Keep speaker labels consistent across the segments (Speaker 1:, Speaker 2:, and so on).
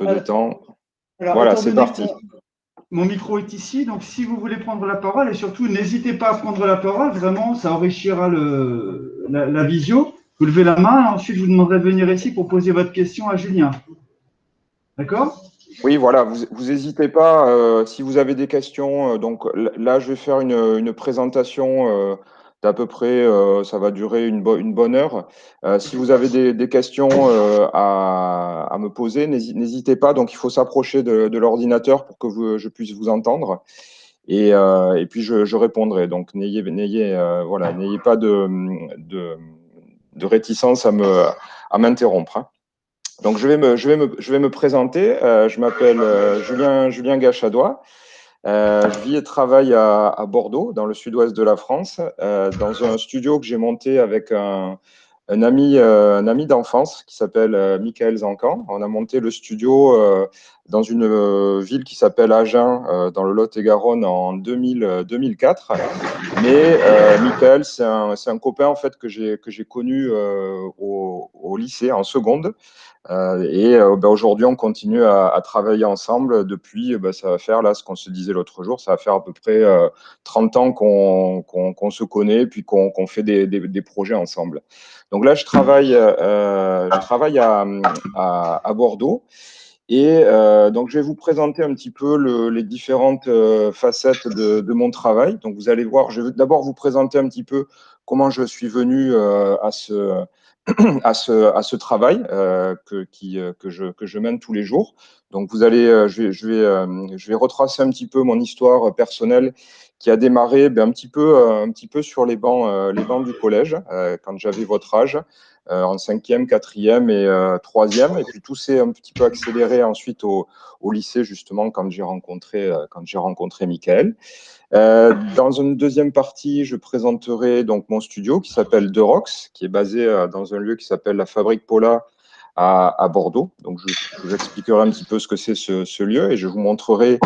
Speaker 1: peu de temps.
Speaker 2: Alors,
Speaker 1: Voilà,
Speaker 2: étant
Speaker 1: c'est
Speaker 2: donné que
Speaker 1: parti.
Speaker 2: mon micro est ici, donc si vous voulez prendre la parole, et surtout n'hésitez pas à prendre la parole, vraiment, ça enrichira la visio. Vous levez la main, ensuite je vous demanderai de venir ici pour poser votre question à Julien. D'accord?
Speaker 1: Oui, voilà, vous n'hésitez pas, si vous avez des questions. Donc là, je vais faire une présentation d'à peu près, ça va durer une bonne heure. Si vous avez des questions à me poser, n'hésitez pas. Donc il faut s'approcher de l'ordinateur pour que je puisse vous entendre. Et puis je répondrai. Donc voilà, n'ayez pas de réticence à m'interrompre, hein. Donc, je vais me présenter. Je m'appelle Julien Gachadois. Je vis et travaille à Bordeaux, dans le sud-ouest de la France, dans un studio que j'ai monté avec un ami d'enfance qui s'appelle Michael Zancan. On a monté le studio dans une ville qui s'appelle Agen, dans le Lot-et-Garonne, en 2004. Mais Michael, c'est un copain en fait que j'ai connu au lycée en seconde. Aujourd'hui, on continue à travailler ensemble depuis, ça va faire, là, ce qu'on se disait l'autre jour, ça va faire à peu près 30 ans qu'on se connaît, puis qu'on fait des projets ensemble. Donc là, je travaille à Bordeaux. Donc, je vais vous présenter un petit peu les différentes facettes de mon travail. Donc, vous allez voir, je vais d'abord vous présenter un petit peu comment je suis venu à ce travail que je mène tous les jours. Donc, je vais retracer un petit peu mon histoire personnelle qui a démarré un petit peu sur les bancs du collège, quand j'avais votre âge, en cinquième, quatrième et troisième. Et puis, tout s'est un petit peu accéléré ensuite au lycée, justement, quand j'ai rencontré Michael. Dans une deuxième partie, je présenterai donc mon studio qui s'appelle The Rocks, qui est basé dans un lieu qui s'appelle la Fabrique Paula à Bordeaux. Donc, je vous expliquerai un petit peu ce que c'est ce lieu et je vous montrerai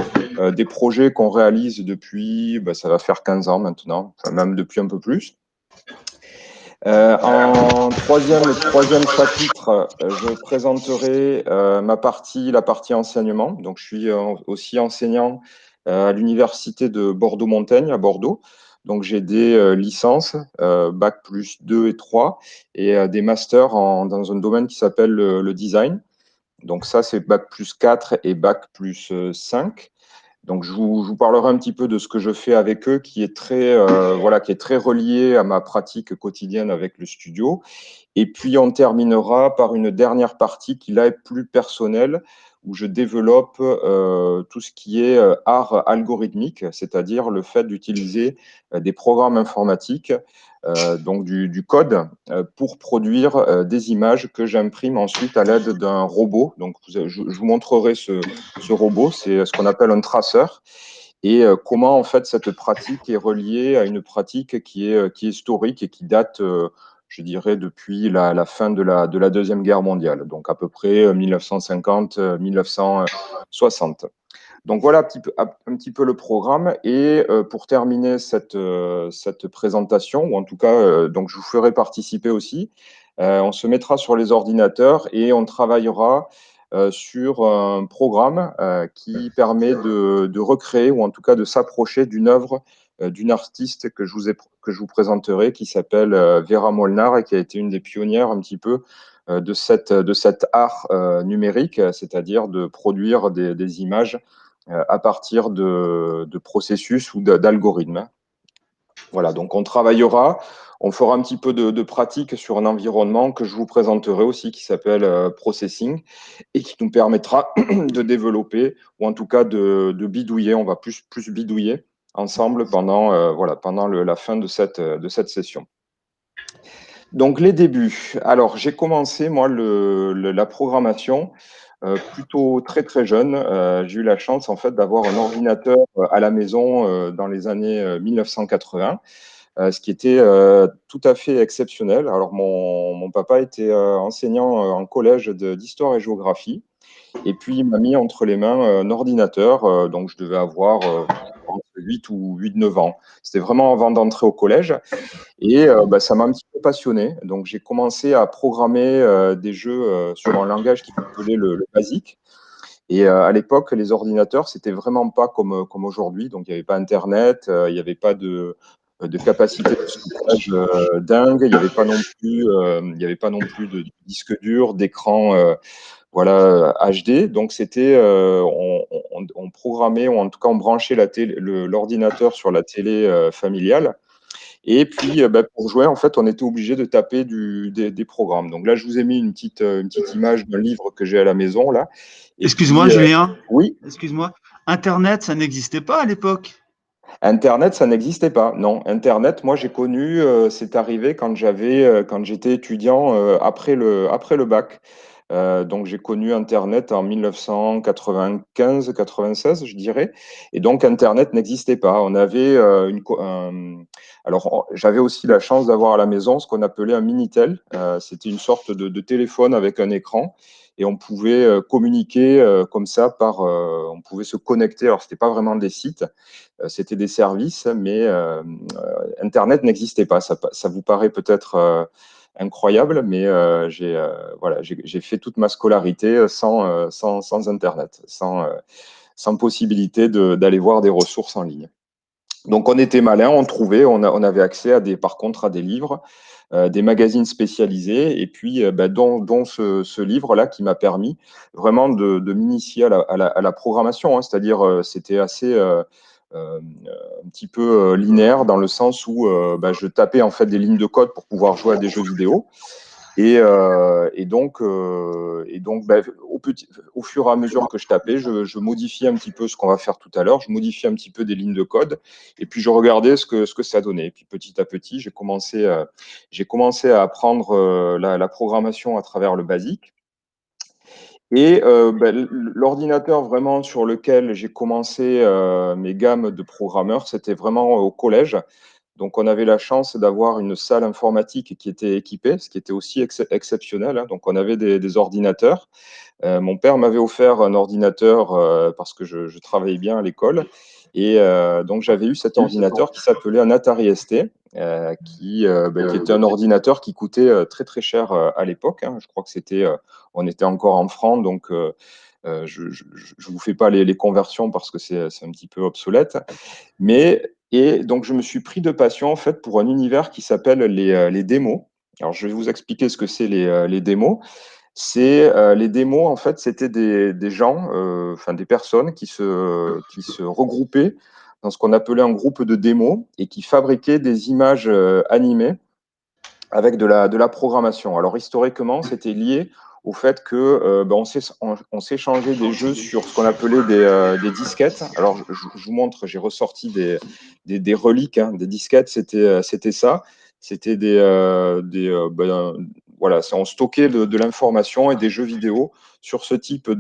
Speaker 1: des projets qu'on réalise depuis, ça va faire 15 ans maintenant, enfin, même depuis un peu plus. En troisième chapitre, je présenterai la partie enseignement. Donc, je suis aussi enseignant à l'université de Bordeaux-Montaigne à Bordeaux. Donc, j'ai des licences, bac plus 2 et 3, et des masters dans un domaine qui s'appelle le design. Donc, ça, c'est bac plus 4 et bac plus 5. Donc, je vous parlerai un petit peu de ce que je fais avec eux, qui est très relié à ma pratique quotidienne avec le studio. Et puis, on terminera par une dernière partie qui, là, est plus personnelle, où je développe tout ce qui est art algorithmique, c'est-à-dire le fait d'utiliser des programmes informatiques, donc du code, pour produire des images que j'imprime ensuite à l'aide d'un robot. Donc, je vous montrerai ce robot, c'est ce qu'on appelle un traceur. Et comment, en fait, cette pratique est reliée à une pratique qui est historique et qui date, je dirais, depuis la fin de la Deuxième Guerre mondiale, donc à peu près 1950-1960. Donc voilà un petit peu le programme. Et pour terminer cette présentation, ou en tout cas, donc je vous ferai participer aussi, on se mettra sur les ordinateurs et on travaillera sur un programme qui permet de recréer, ou en tout cas de s'approcher d'une œuvre d'une artiste que je vous présenterai, qui s'appelle Vera Molnar et qui a été une des pionnières un petit peu de cet art numérique, c'est-à-dire de produire des images à partir de processus ou d'algorithmes. Voilà, donc on fera un petit peu de pratique sur un environnement que je vous présenterai aussi, qui s'appelle Processing, et qui nous permettra de développer, ou en tout cas de bidouiller, on va plus bidouiller ensemble pendant la fin de cette session. Donc, les débuts. Alors, j'ai commencé, moi, la programmation plutôt très, très jeune. J'ai eu la chance, en fait, d'avoir un ordinateur à la maison dans les années 1980, ce qui était tout à fait exceptionnel. Alors, mon papa était enseignant en collège d'histoire et géographie. Et puis, il m'a mis entre les mains un ordinateur, donc je devais avoir 8 ou 9 ans. C'était vraiment avant d'entrer au collège. Et ça m'a un petit peu passionné. Donc, j'ai commencé à programmer des jeux sur un langage qui s'appelait le BASIC. Et à l'époque, les ordinateurs, c'était vraiment pas comme aujourd'hui. Donc, il n'y avait pas Internet, il n'y avait pas de capacité de stockage dingue, il n'y avait pas non plus, il y avait pas non plus de disque dur, d'écran voilà, HD. Donc, c'était, on programmait, ou en tout cas, on branchait l'ordinateur sur la télé familiale. Et puis, pour jouer, en fait, on était obligé de taper des programmes. Donc là, je vous ai mis une petite image d'un livre que j'ai à la maison, là. Et
Speaker 2: Excuse-moi,
Speaker 1: puis,
Speaker 2: Julien.
Speaker 1: oui,
Speaker 2: Excuse-moi. Internet, ça n'existait pas à l'époque.
Speaker 1: Internet, ça n'existait pas. Non, Internet, moi, j'ai connu, c'est arrivé quand j'étais étudiant après le bac. Donc, j'ai connu Internet en 1995-96, je dirais. Et donc, Internet n'existait pas. On avait alors, j'avais aussi la chance d'avoir à la maison ce qu'on appelait un Minitel. C'était une sorte de téléphone avec un écran. Et on pouvait communiquer comme ça on pouvait se connecter. Alors, c'était pas vraiment des sites, c'était des services, mais Internet n'existait pas. Ça vous paraît peut-être incroyable, mais voilà, j'ai fait toute ma scolarité sans Internet, sans possibilité d'aller voir des ressources en ligne. Donc on était malin, on trouvait, on avait accès par contre à des livres, des magazines spécialisés, et puis dont ce livre-là qui m'a permis vraiment de m'initier à la programmation, hein. C'est-à-dire c'était assez un petit peu linéaire dans le sens où je tapais en fait des lignes de code pour pouvoir jouer à des jeux vidéo. Et donc, au fur et à mesure que je tapais, je modifiais un petit peu ce qu'on va faire tout à l'heure, je modifiais un petit peu des lignes de code, et puis je regardais ce que ça donnait. Et puis petit à petit, j'ai commencé à apprendre la programmation à travers le BASIC. Et l'ordinateur vraiment sur lequel j'ai commencé mes gammes de programmeurs, c'était vraiment au collège. Donc, on avait la chance d'avoir une salle informatique qui était équipée, ce qui était aussi exceptionnel, hein. Donc, on avait des ordinateurs. Mon père m'avait offert un ordinateur parce que je travaillais bien à l'école. Et donc, j'avais eu cet ordinateur qui s'appelait un Atari ST, qui était un ordinateur qui coûtait très, très cher à l'époque, hein. Je crois que on était encore en francs, donc je ne vous fais pas les conversions parce que c'est un petit peu obsolète. Et donc, je me suis pris de passion en fait pour un univers qui s'appelle les démos. Alors, je vais vous expliquer ce que c'est les démos. Les démos, en fait, c'était des gens, enfin des personnes qui se regroupaient dans ce qu'on appelait un groupe de démos et qui fabriquaient des images animées avec de la programmation. Alors, historiquement, c'était lié au fait que on s'échangeait des jeux sur ce qu'on appelait des disquettes. Alors, je vous montre, j'ai ressorti des reliques, hein, des disquettes, c'était ça. C'était voilà, on stockait de l'information et des jeux vidéo sur ce type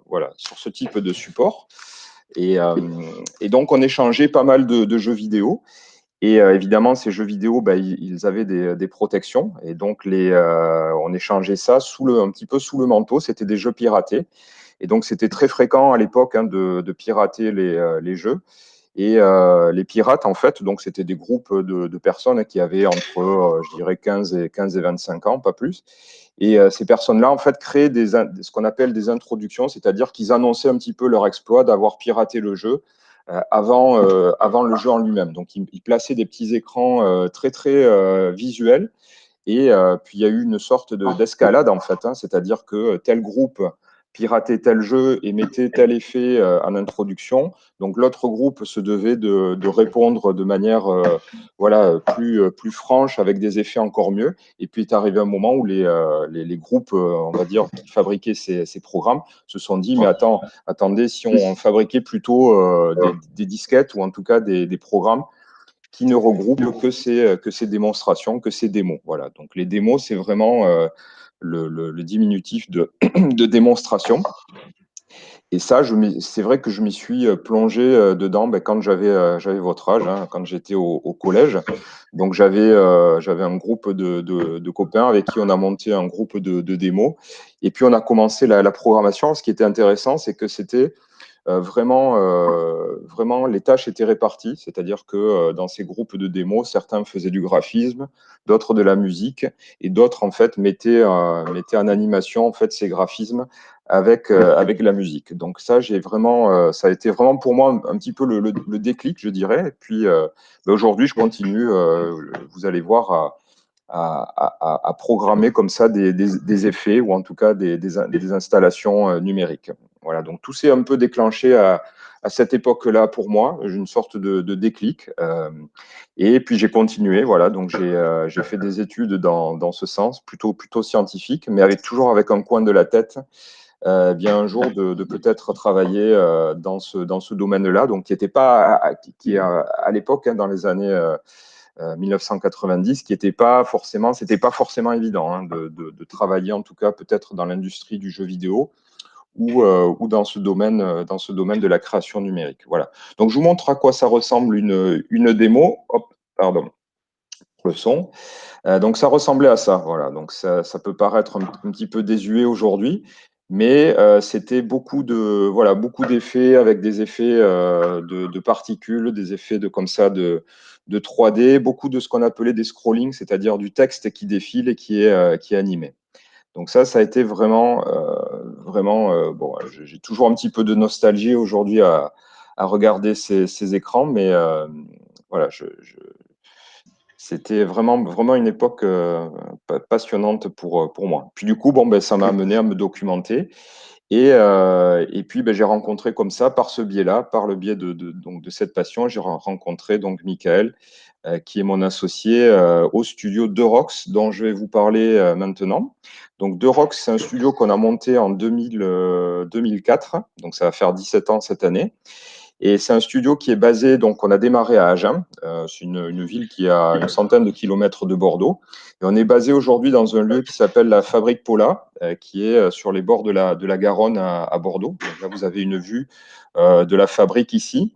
Speaker 1: voilà, sur ce type de support. Et, euh, et donc, on échangeait pas mal de jeux vidéo. Et évidemment, ces jeux vidéo, ils avaient des protections. Et donc, on échangeait ça un petit peu sous le manteau. C'était des jeux piratés. Et donc, c'était très fréquent à l'époque, hein, de pirater les jeux. Et les pirates, en fait, donc c'était des groupes de personnes qui avaient entre, je dirais, 15 et 25 ans, pas plus. Et ces personnes-là, en fait, créaient ce qu'on appelle des introductions, c'est-à-dire qu'ils annonçaient un petit peu leur exploit d'avoir piraté le jeu avant le jeu en lui-même. Donc, ils plaçaient des petits écrans très, très visuels. Et puis, il y a eu une sorte d'escalade, en fait, hein, c'est-à-dire que tel groupe piratait tel jeu et mettait tel effet en introduction. Donc, l'autre groupe se devait de répondre de manière voilà, plus franche, avec des effets encore mieux. Et puis, est arrivé un moment où les groupes, on va dire, qui fabriquaient ces programmes se sont dit, mais attendez, si on fabriquait plutôt des disquettes ou en tout cas des programmes qui ne regroupe que ces démonstrations, que ces démos. Voilà. Donc les démos, c'est vraiment le diminutif de démonstration. Et ça, c'est vrai que je m'y suis plongé dedans quand j'avais votre âge, hein, quand j'étais au collège. Donc j'avais un groupe de copains avec qui on a monté un groupe de démos. Et puis on a commencé la programmation. Ce qui était intéressant, c'est que c'était vraiment, les tâches étaient réparties, c'est-à-dire que dans ces groupes de démos, certains faisaient du graphisme, d'autres de la musique, et d'autres en fait mettaient en animation en fait ces graphismes avec la musique. Donc ça, ça a été vraiment pour moi un petit peu le déclic, je dirais. Et puis aujourd'hui, je continue, vous allez voir, à programmer comme ça des effets ou en tout cas des installations numériques. Voilà, donc tout s'est un peu déclenché à cette époque-là pour moi, une sorte de déclic. Et puis j'ai continué, voilà, donc j'ai fait des études dans ce sens, plutôt scientifique, mais toujours avec un coin de la tête, bien un jour de peut-être travailler dans ce domaine-là, donc qui était pas, qui à l'époque, hein, dans les années 1990, c'était pas forcément évident hein, de travailler, en tout cas peut-être dans l'industrie du jeu vidéo ou dans ce domaine de la création numérique. Voilà. Donc je vous montre à quoi ça ressemble une démo. Hop, pardon, le son. Donc ça ressemblait à ça, voilà. Donc ça peut paraître un petit peu désuet aujourd'hui, mais c'était beaucoup d'effets avec des effets de particules, des effets comme ça de 3D, beaucoup de ce qu'on appelait des scrollings, c'est-à-dire du texte qui défile et qui est animé. Donc ça a été vraiment bon. J'ai toujours un petit peu de nostalgie aujourd'hui à regarder ces écrans, mais voilà, c'était vraiment une époque passionnante pour moi. Puis du coup, bon, ben, ça m'a amené à me documenter. Et puis, ben, j'ai rencontré comme ça, par ce biais-là, par le biais donc, de cette passion, j'ai rencontré donc Michael, qui est mon associé au studio Deux-Rox, dont je vais vous parler maintenant. Donc Deux-Rox, c'est un studio qu'on a monté en 2004, donc ça va faire 17 ans cette année. Et c'est un studio qui est basé, donc on a démarré à Agen, c'est une ville qui a une centaine de kilomètres de Bordeaux. Et on est basé aujourd'hui dans un lieu qui s'appelle la Fabrique Paula, qui est sur les bords de la Garonne à Bordeaux. Donc là, vous avez une vue de la fabrique ici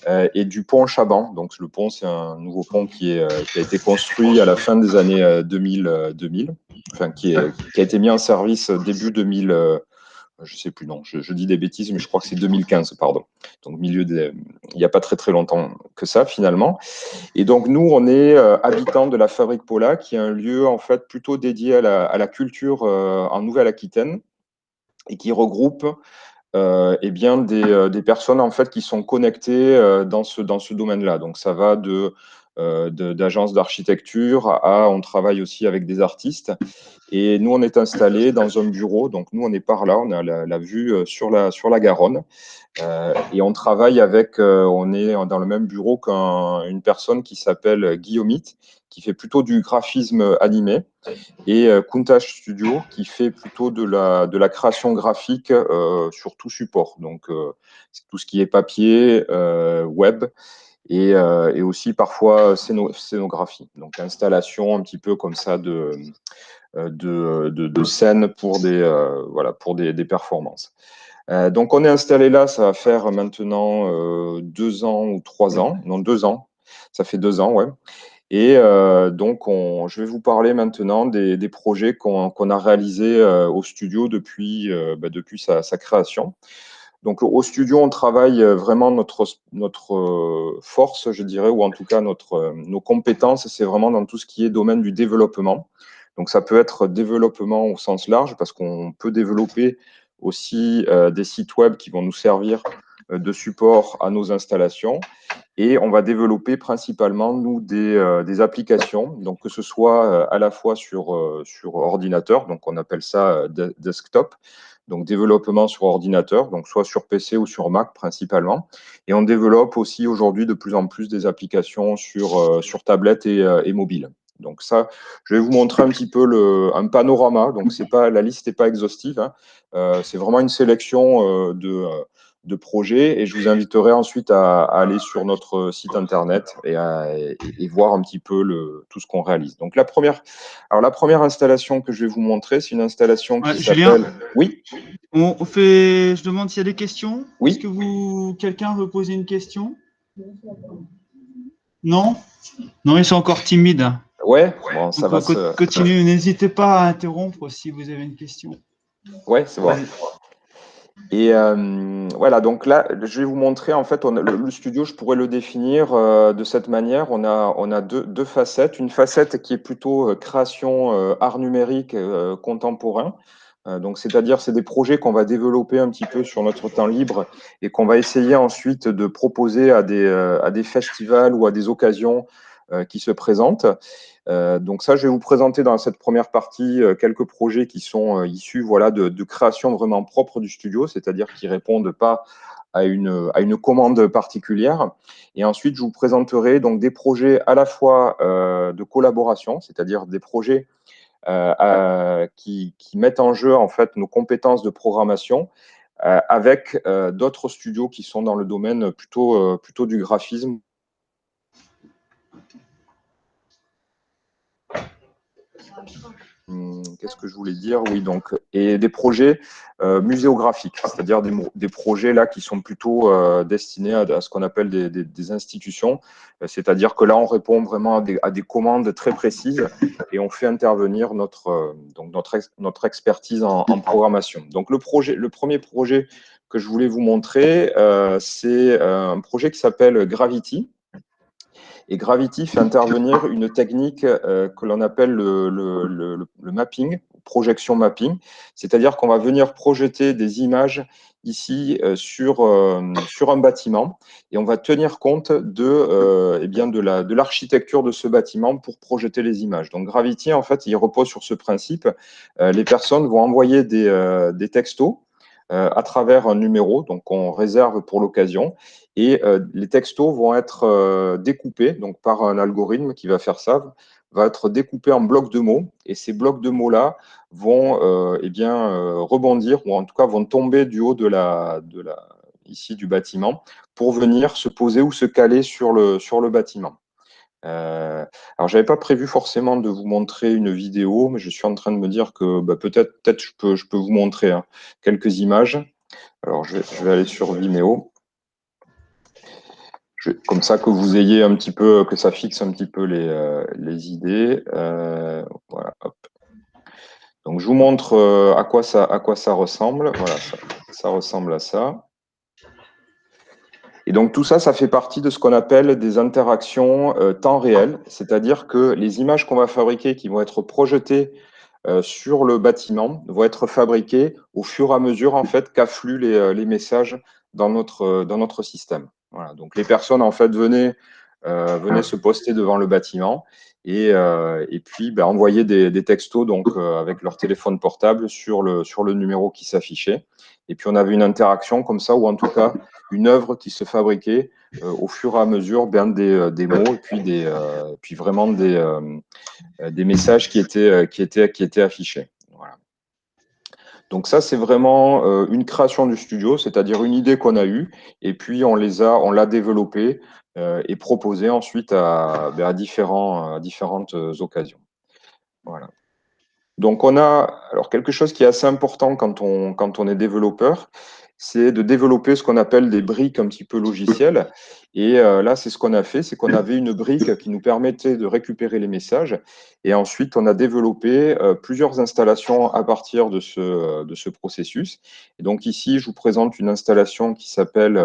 Speaker 1: et du pont Chaban. Donc le pont, c'est un nouveau pont qui a été construit à la fin des années 2000, enfin qui a été mis en service début 2000. Je sais plus, non, je dis des bêtises, mais je crois que c'est 2015, pardon. Donc, il n'y a pas très longtemps que ça, finalement. Et donc, nous, on est habitants de la Fabrique Paula, qui est un lieu, en fait, plutôt dédié à la culture en Nouvelle-Aquitaine et qui regroupe eh bien, des personnes, en fait, qui sont connectées dans ce domaine-là. Donc, ça va d'agences d'architecture on travaille aussi avec des artistes. Et nous, on est installés dans un bureau. Donc, nous, on est par là. On a la vue sur la Garonne. Et on travaille on est dans le même bureau qu'une personne qui s'appelle Guillaumite, qui fait plutôt du graphisme animé, et Countach Studio, qui fait plutôt de la création graphique sur tout support. Donc, c'est tout ce qui est papier, web, et aussi parfois scénographie. Donc, installation un petit peu comme ça de scènes pour des performances. Donc, on est installé là, ça va faire maintenant 2 ans ou 3 ans. Non, 2 ans. Ça fait 2 ans, ouais. Et donc, je vais vous parler maintenant des projets qu'on a réalisés au studio depuis sa création. Donc, au studio, on travaille vraiment notre force, je dirais, ou en tout cas nos compétences, c'est vraiment dans tout ce qui est domaine du développement. Donc, ça peut être développement au sens large, parce qu'on peut développer aussi des sites web qui vont nous servir de support à nos installations. Et on va développer principalement, nous, des applications, donc que ce soit à la fois sur ordinateur, donc on appelle ça desktop, donc développement sur ordinateur, donc soit sur PC ou sur Mac principalement. Et on développe aussi aujourd'hui de plus en plus des applications sur tablette et mobile. Donc ça, je vais vous montrer un petit peu un panorama. Donc la liste n'est pas exhaustive, hein. C'est vraiment une sélection de projets, et je vous inviterai ensuite à aller sur notre site internet et voir un petit peu tout ce qu'on réalise. Donc la première installation que je vais vous montrer, c'est une installation qui
Speaker 2: Julien,
Speaker 1: s'appelle… Oui,
Speaker 2: je demande s'il y a des questions. Est-ce
Speaker 1: oui,
Speaker 2: que quelqu'un veut poser une question? Non? Non, ils sont encore timides.
Speaker 1: ouais, bon, ça
Speaker 2: Donc,
Speaker 1: va se…
Speaker 2: continuez. N'hésitez pas à interrompre si vous avez une question.
Speaker 1: Ouais, c'est bon. Et voilà, donc là, je vais vous montrer, en fait, le studio, je pourrais le définir de cette manière. On a deux facettes. Une facette qui est plutôt création art numérique contemporain. Donc, c'est-à-dire, c'est des projets qu'on va développer un petit peu sur notre temps libre et qu'on va essayer ensuite de proposer à des festivals ou à des occasions qui se présentent. Donc ça, je vais vous présenter dans cette première partie quelques projets qui sont issus voilà, de création vraiment propre du studio, c'est-à-dire qui répondent pas à une commande particulière. Et ensuite, je vous présenterai donc des projets à la fois de collaboration, c'est-à-dire des projets qui mettent en jeu en fait nos compétences de programmation avec d'autres studios qui sont dans le domaine plutôt du graphisme. Qu'est-ce que je voulais dire? Oui, donc, et des projets muséographiques, c'est-à-dire des projets là qui sont plutôt destinés à ce qu'on appelle des institutions, c'est-à-dire que là, on répond vraiment à des commandes très précises et on fait intervenir notre expertise en programmation. Donc, le premier projet que je voulais vous montrer, c'est un projet qui s'appelle Gravity. Et Gravity fait intervenir une technique que l'on appelle le mapping, projection mapping, c'est-à-dire qu'on va venir projeter des images ici sur un bâtiment et on va tenir compte de l'architecture de ce bâtiment pour projeter les images. Donc Gravity, en fait, il repose sur ce principe. Les personnes vont envoyer des textos à travers un numéro, donc on réserve pour l'occasion, et les textos vont être découpés donc par un algorithme qui va faire ça, va être découpé en blocs de mots, et ces blocs de mots-là vont rebondir, ou en tout cas vont tomber du haut ici du bâtiment, pour venir se poser ou se caler sur le bâtiment. Alors, j'avais pas prévu forcément de vous montrer une vidéo, mais je suis en train de me dire que peut-être je peux vous montrer quelques images. Alors, je vais aller sur Vimeo. Comme ça que vous ayez un petit peu, que ça fixe un petit peu les idées. Voilà, hop. Donc, je vous montre à quoi ça ressemble. Voilà, ça ressemble à ça. Et donc tout ça, ça fait partie de ce qu'on appelle des interactions temps réel, c'est-à-dire que les images qu'on va fabriquer, qui vont être projetées sur le bâtiment, vont être fabriquées au fur et à mesure en fait qu'affluent les messages dans notre système. Voilà. Donc les personnes en fait venaient se poster devant le bâtiment et puis envoyer des textos donc avec leur téléphone portable sur le numéro qui s'affichait. Et puis on avait une interaction comme ça, ou en tout cas une œuvre qui se fabriquait au fur et à mesure des mots et puis vraiment des messages qui étaient affichés. Voilà. Donc ça, c'est vraiment une création du studio, c'est-à-dire une idée qu'on a eue, et puis on l'a développée et proposée ensuite à différentes occasions. Voilà. Donc on a alors quelque chose qui est assez important quand on est développeur, c'est de développer ce qu'on appelle des briques un petit peu logicielles. Et là, c'est ce qu'on a fait, c'est qu'on avait une brique qui nous permettait de récupérer les messages. Et ensuite, on a développé plusieurs installations à partir de ce processus. Et donc ici, je vous présente une installation qui s'appelle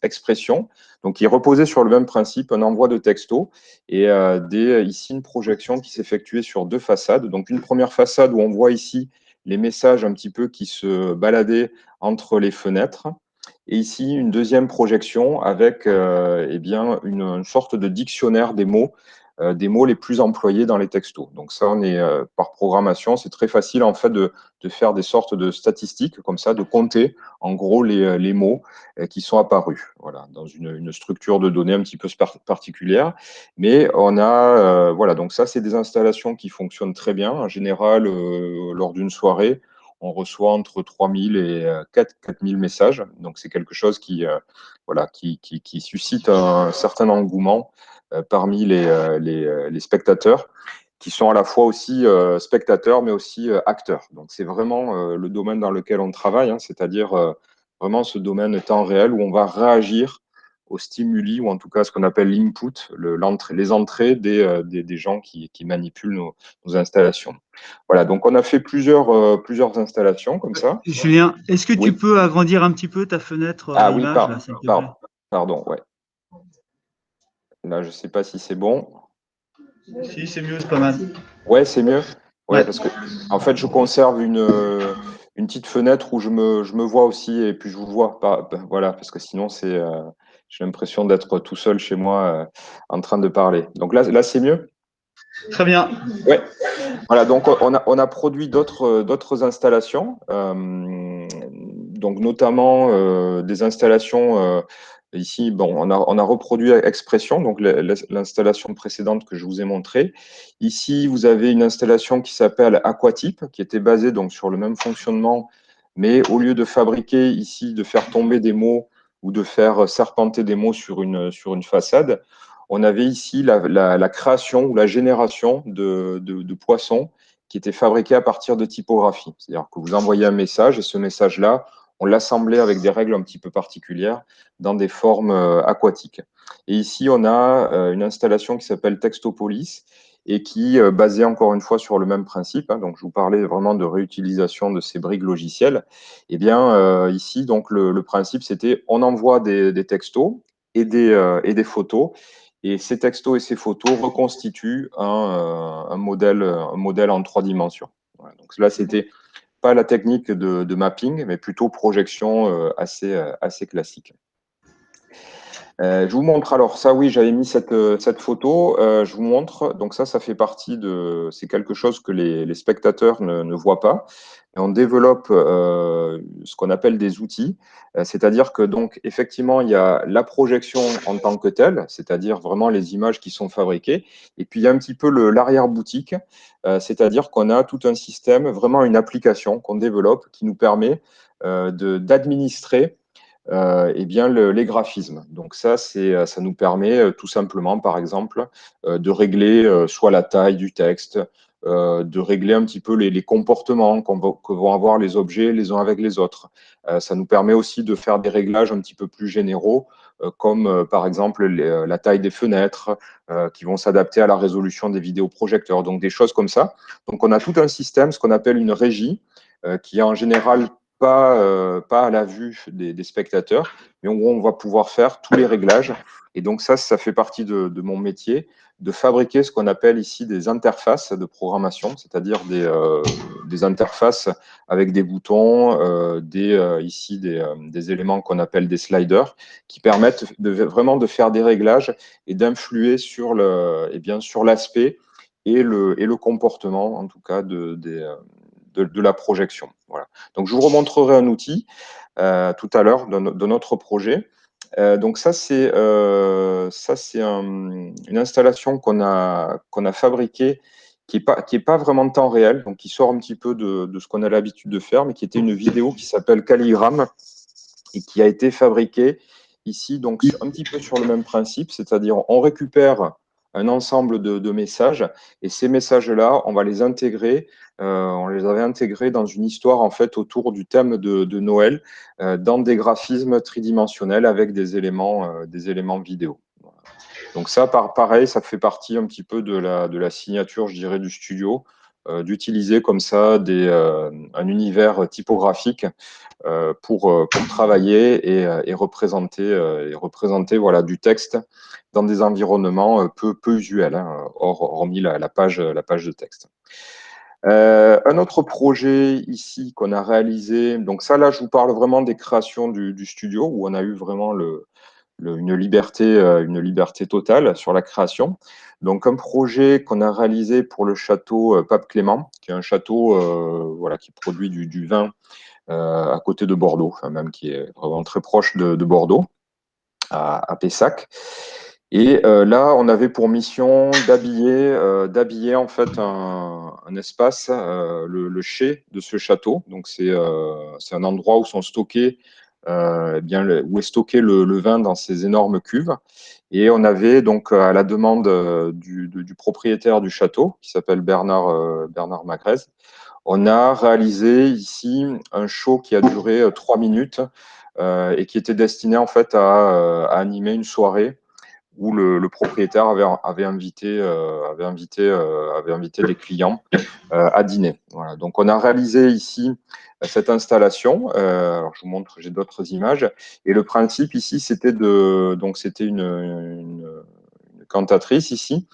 Speaker 1: Expression, donc qui reposait sur le même principe, un envoi de texto et ici une projection qui s'effectuait sur deux façades. Donc une première façade où on voit ici les messages un petit peu qui se baladaient entre les fenêtres. Et ici, une deuxième projection avec une sorte de dictionnaire des mots les plus employés dans les textos. Donc ça, on est par programmation, c'est très facile en fait de faire des sortes de statistiques comme ça, de compter en gros les mots qui sont apparus. Voilà, dans une structure de données un petit peu particulière. Mais on a, voilà, donc ça, c'est des installations qui fonctionnent très bien. En général, lors d'une soirée, on reçoit entre 3000 et 4000 messages. Donc, c'est quelque chose voilà, qui suscite un certain engouement parmi les spectateurs, qui sont à la fois aussi spectateurs, mais aussi acteurs. Donc, c'est vraiment le domaine dans lequel on travaille, hein, c'est-à-dire vraiment ce domaine temps réel où on va réagir aux stimuli, ou en tout cas ce qu'on appelle l'input, les entrées des gens qui manipulent nos installations. Voilà, donc on a fait plusieurs installations comme ça.
Speaker 2: Julien, est-ce que tu
Speaker 1: Oui.
Speaker 2: peux agrandir un petit peu ta fenêtre
Speaker 1: Ah oui,
Speaker 2: image, là, s'il te plaît?
Speaker 1: pardon, ouais. Là, je ne sais pas si c'est bon.
Speaker 2: Si, c'est mieux, c'est pas mal.
Speaker 1: Ouais, c'est mieux. Ouais, parce que en fait, je conserve une petite fenêtre où je me vois aussi et puis je vous vois pas. Voilà, parce que sinon, j'ai l'impression d'être tout seul chez moi en train de parler. Donc là c'est mieux?
Speaker 2: Très bien.
Speaker 1: Ouais. Voilà, donc on a produit d'autres installations, donc notamment des installations ici. Bon, on a reproduit Expression, donc l'installation précédente que je vous ai montrée. Ici, vous avez une installation qui s'appelle Aquatype, qui était basée donc sur le même fonctionnement, mais au lieu de fabriquer ici, de faire tomber des mots ou de faire serpenter des mots sur une façade, on avait ici la création ou la génération de poissons qui étaient fabriqués à partir de typographie. C'est-à-dire que vous envoyez un message et ce message-là, on l'assemblait avec des règles un petit peu particulières dans des formes aquatiques. Et ici, on a une installation qui s'appelle Textopolis et qui, basée encore une fois sur le même principe, hein, donc je vous parlais vraiment de réutilisation de ces briques logicielles, et bien ici, donc le principe, c'était on envoie des textos et des photos, et ces textos et ces photos reconstituent un modèle en 3 dimensions. Voilà, donc là, c'était pas la technique de mapping, mais plutôt projection assez classique. Je vous montre alors ça, oui, j'avais mis cette photo. Je vous montre, donc ça fait partie c'est quelque chose que les spectateurs ne voient pas. Et on développe ce qu'on appelle des outils, c'est-à-dire que donc effectivement il y a la projection en tant que telle, c'est-à-dire vraiment les images qui sont fabriquées, et puis il y a un petit peu l'arrière-boutique, c'est-à-dire qu'on a tout un système, vraiment une application qu'on développe qui nous permet d'administrer eh bien, les graphismes. Donc ça nous permet tout simplement, par exemple, de régler soit la taille du texte, de régler un petit peu les comportements que vont avoir les objets les uns avec les autres. Ça nous permet aussi de faire des réglages un petit peu plus généraux, comme par exemple la taille des fenêtres, qui vont s'adapter à la résolution des vidéoprojecteurs. Donc des choses comme ça. Donc on a tout un système, ce qu'on appelle une régie, qui est en général pas à la vue des spectateurs, mais en gros, on va pouvoir faire tous les réglages. Et donc ça fait partie de mon métier, de fabriquer ce qu'on appelle ici des interfaces de programmation, c'est-à-dire des interfaces avec des boutons, ici des éléments qu'on appelle des sliders, qui permettent vraiment de faire des réglages et d'influer eh bien, sur l'aspect et le comportement, en tout cas, de la projection. Voilà. Donc, je vous remontrerai un outil tout à l'heure de notre projet. Donc, ça, c'est une installation qu'on a fabriquée qui est pas vraiment de temps réel, donc qui sort un petit peu de ce qu'on a l'habitude de faire, mais qui était une vidéo qui s'appelle Calligramme et qui a été fabriquée ici, donc un petit peu sur le même principe, c'est-à-dire on récupère un ensemble de messages et ces messages-là, on va les intégrer. On les avait intégrés dans une histoire en fait autour du thème de Noël, dans des graphismes tridimensionnels avec des éléments vidéo. Voilà. Donc ça, pareil, ça fait partie un petit peu de la signature, je dirais, du studio, d'utiliser comme ça un univers typographique pour travailler et représenter voilà, du texte dans des environnements peu usuels, hein, hormis la page de texte. Un autre projet ici qu'on a réalisé, donc ça là je vous parle vraiment des créations du studio où on a eu vraiment une liberté totale sur la création. Donc un projet qu'on a réalisé pour le château Pape Clément, qui est un château voilà, qui produit du vin à côté de Bordeaux, enfin, même qui est vraiment très proche de Bordeaux, à Pessac. Et là, on avait pour mission d'habiller en fait un espace, le chai de ce château. Donc c'est un endroit où sont stockés, où est stocké le vin dans ces énormes cuves. Et on avait donc à la demande du propriétaire du château, qui s'appelle Bernard Magrez, on a réalisé ici un show qui a duré 3 minutes et qui était destiné en fait à animer une soirée où le propriétaire avait invité des clients à dîner. Voilà. Donc on a réalisé ici cette installation. Alors je vous montre, j'ai d'autres images. Et le principe ici, c'était donc c'était une cantatrice ici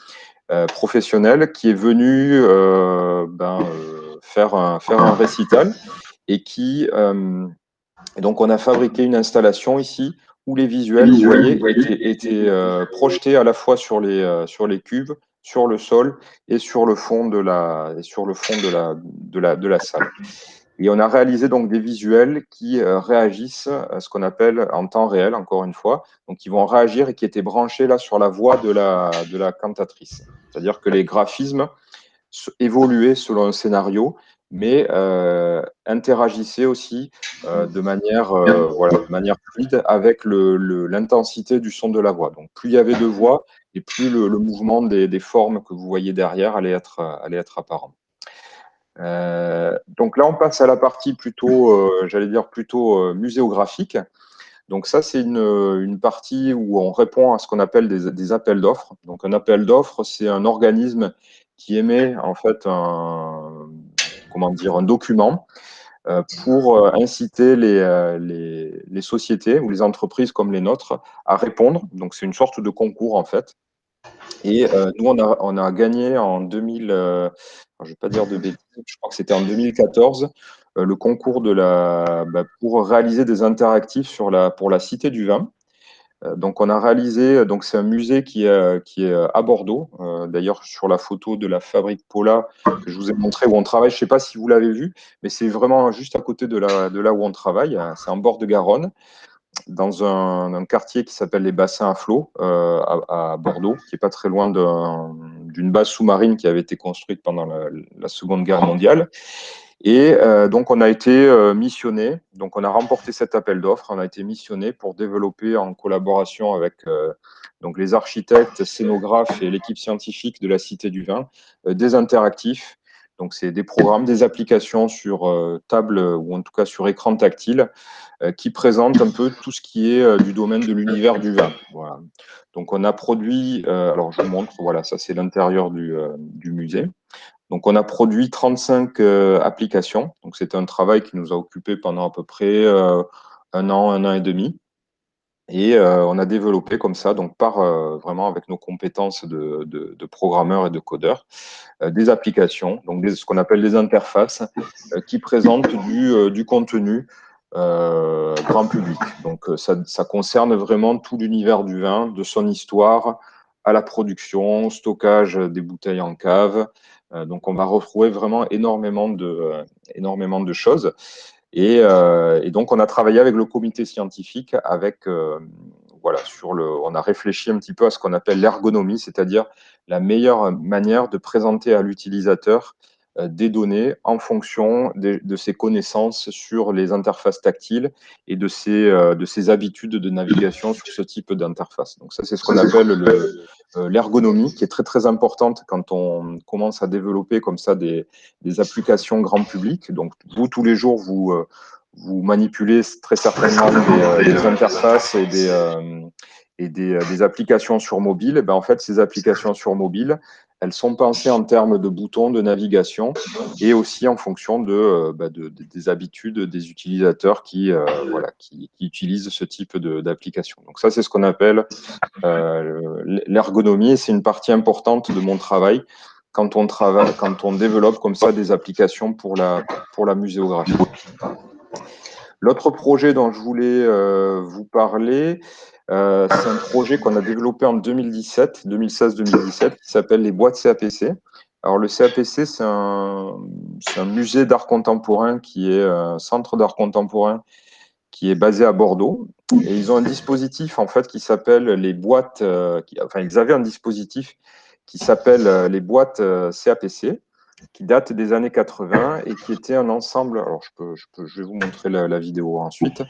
Speaker 1: professionnel qui est venu faire un récital et et donc on a fabriqué une installation ici où les visuels, vous voyez, étaient projetés à la fois sur les cuves, sur le sol et sur le fond de la salle. Et on a réalisé donc des visuels qui réagissent à ce qu'on appelle en temps réel, encore une fois, donc qui vont réagir et qui étaient branchés là sur la voix de la cantatrice. C'est-à-dire que les graphismes évoluaient selon un scénario, mais interagissaient aussi de manière fluide avec l'intensité du son de la voix. Donc plus il y avait de voix, et plus le mouvement des formes que vous voyez derrière allait être apparent. Donc là, on passe à la partie plutôt, j'allais dire plutôt muséographique. Donc ça, c'est une partie où on répond à ce qu'on appelle des appels d'offres. Donc un appel d'offres, c'est un organisme qui émet en fait un document pour inciter les sociétés ou les entreprises comme les nôtres à répondre. Donc c'est une sorte de concours en fait. Et nous, on a gagné en 2000, je ne vais pas dire de bêtises, je crois que c'était en 2014, le concours pour réaliser des interactifs pour la Cité du Vin. Donc, on a réalisé, donc c'est un musée qui est à Bordeaux. D'ailleurs, sur la photo de la fabrique Paula que je vous ai montré où on travaille, je ne sais pas si vous l'avez vu, mais c'est vraiment juste à côté de là où on travaille. C'est en bord de Garonne, dans un quartier qui s'appelle les Bassins à Flot, à Bordeaux, qui n'est pas très loin d'une base sous-marine qui avait été construite pendant la Seconde Guerre mondiale. Et donc, on a été missionné. Donc, on a remporté cet appel d'offres. On a été missionné pour développer en collaboration avec donc les architectes, scénographes et l'équipe scientifique de la Cité du Vin des interactifs. Donc, c'est des programmes, des applications sur table ou en tout cas sur écran tactile qui présentent un peu tout ce qui est du domaine de l'univers du vin. Voilà. Donc, on a produit, alors je vous montre, voilà, ça c'est l'intérieur du musée. Donc, on a produit 35 applications. Donc, c'était un travail qui nous a occupé pendant à peu près un an et demi. Et on a développé comme ça, donc vraiment avec nos compétences de programmeurs et de codeurs, des applications, donc ce qu'on appelle des interfaces, qui présentent du contenu grand public. Donc ça concerne vraiment tout l'univers du vin, de son histoire à la production, stockage des bouteilles en cave. Donc on va retrouver vraiment énormément de choses. Et donc, on a travaillé avec le comité scientifique, on a réfléchi un petit peu à ce qu'on appelle l'ergonomie, c'est-à-dire la meilleure manière de présenter à l'utilisateur des données en fonction de ses connaissances sur les interfaces tactiles et de ses habitudes de navigation sur ce type d'interface. Donc ça, c'est ce qu'on appelle l'ergonomie, qui est très très importante quand on commence à développer comme ça des applications grand public. Donc vous, tous les jours, vous manipulez très certainement des interfaces et des applications sur mobile. Et ben, en fait, ces applications sur mobile, elles sont pensées en termes de boutons de navigation et aussi en fonction des habitudes des utilisateurs qui utilisent ce type d'application. Donc ça, c'est ce qu'on appelle l'ergonomie, et c'est une partie importante de mon travail quand on développe comme ça des applications pour la muséographie. L'autre projet dont je voulais vous parler, c'est un projet qu'on a développé en 2016-2017, qui s'appelle les boîtes CAPC. Alors le CAPC, c'est un musée d'art contemporain qui est un centre d'art contemporain qui est basé à Bordeaux. Et ils ont un dispositif en fait qui s'appelle les boîtes. Ils avaient un dispositif qui s'appelle les boîtes CAPC, qui date des années 80 et qui était un ensemble. Alors je vais vous montrer la vidéo ensuite,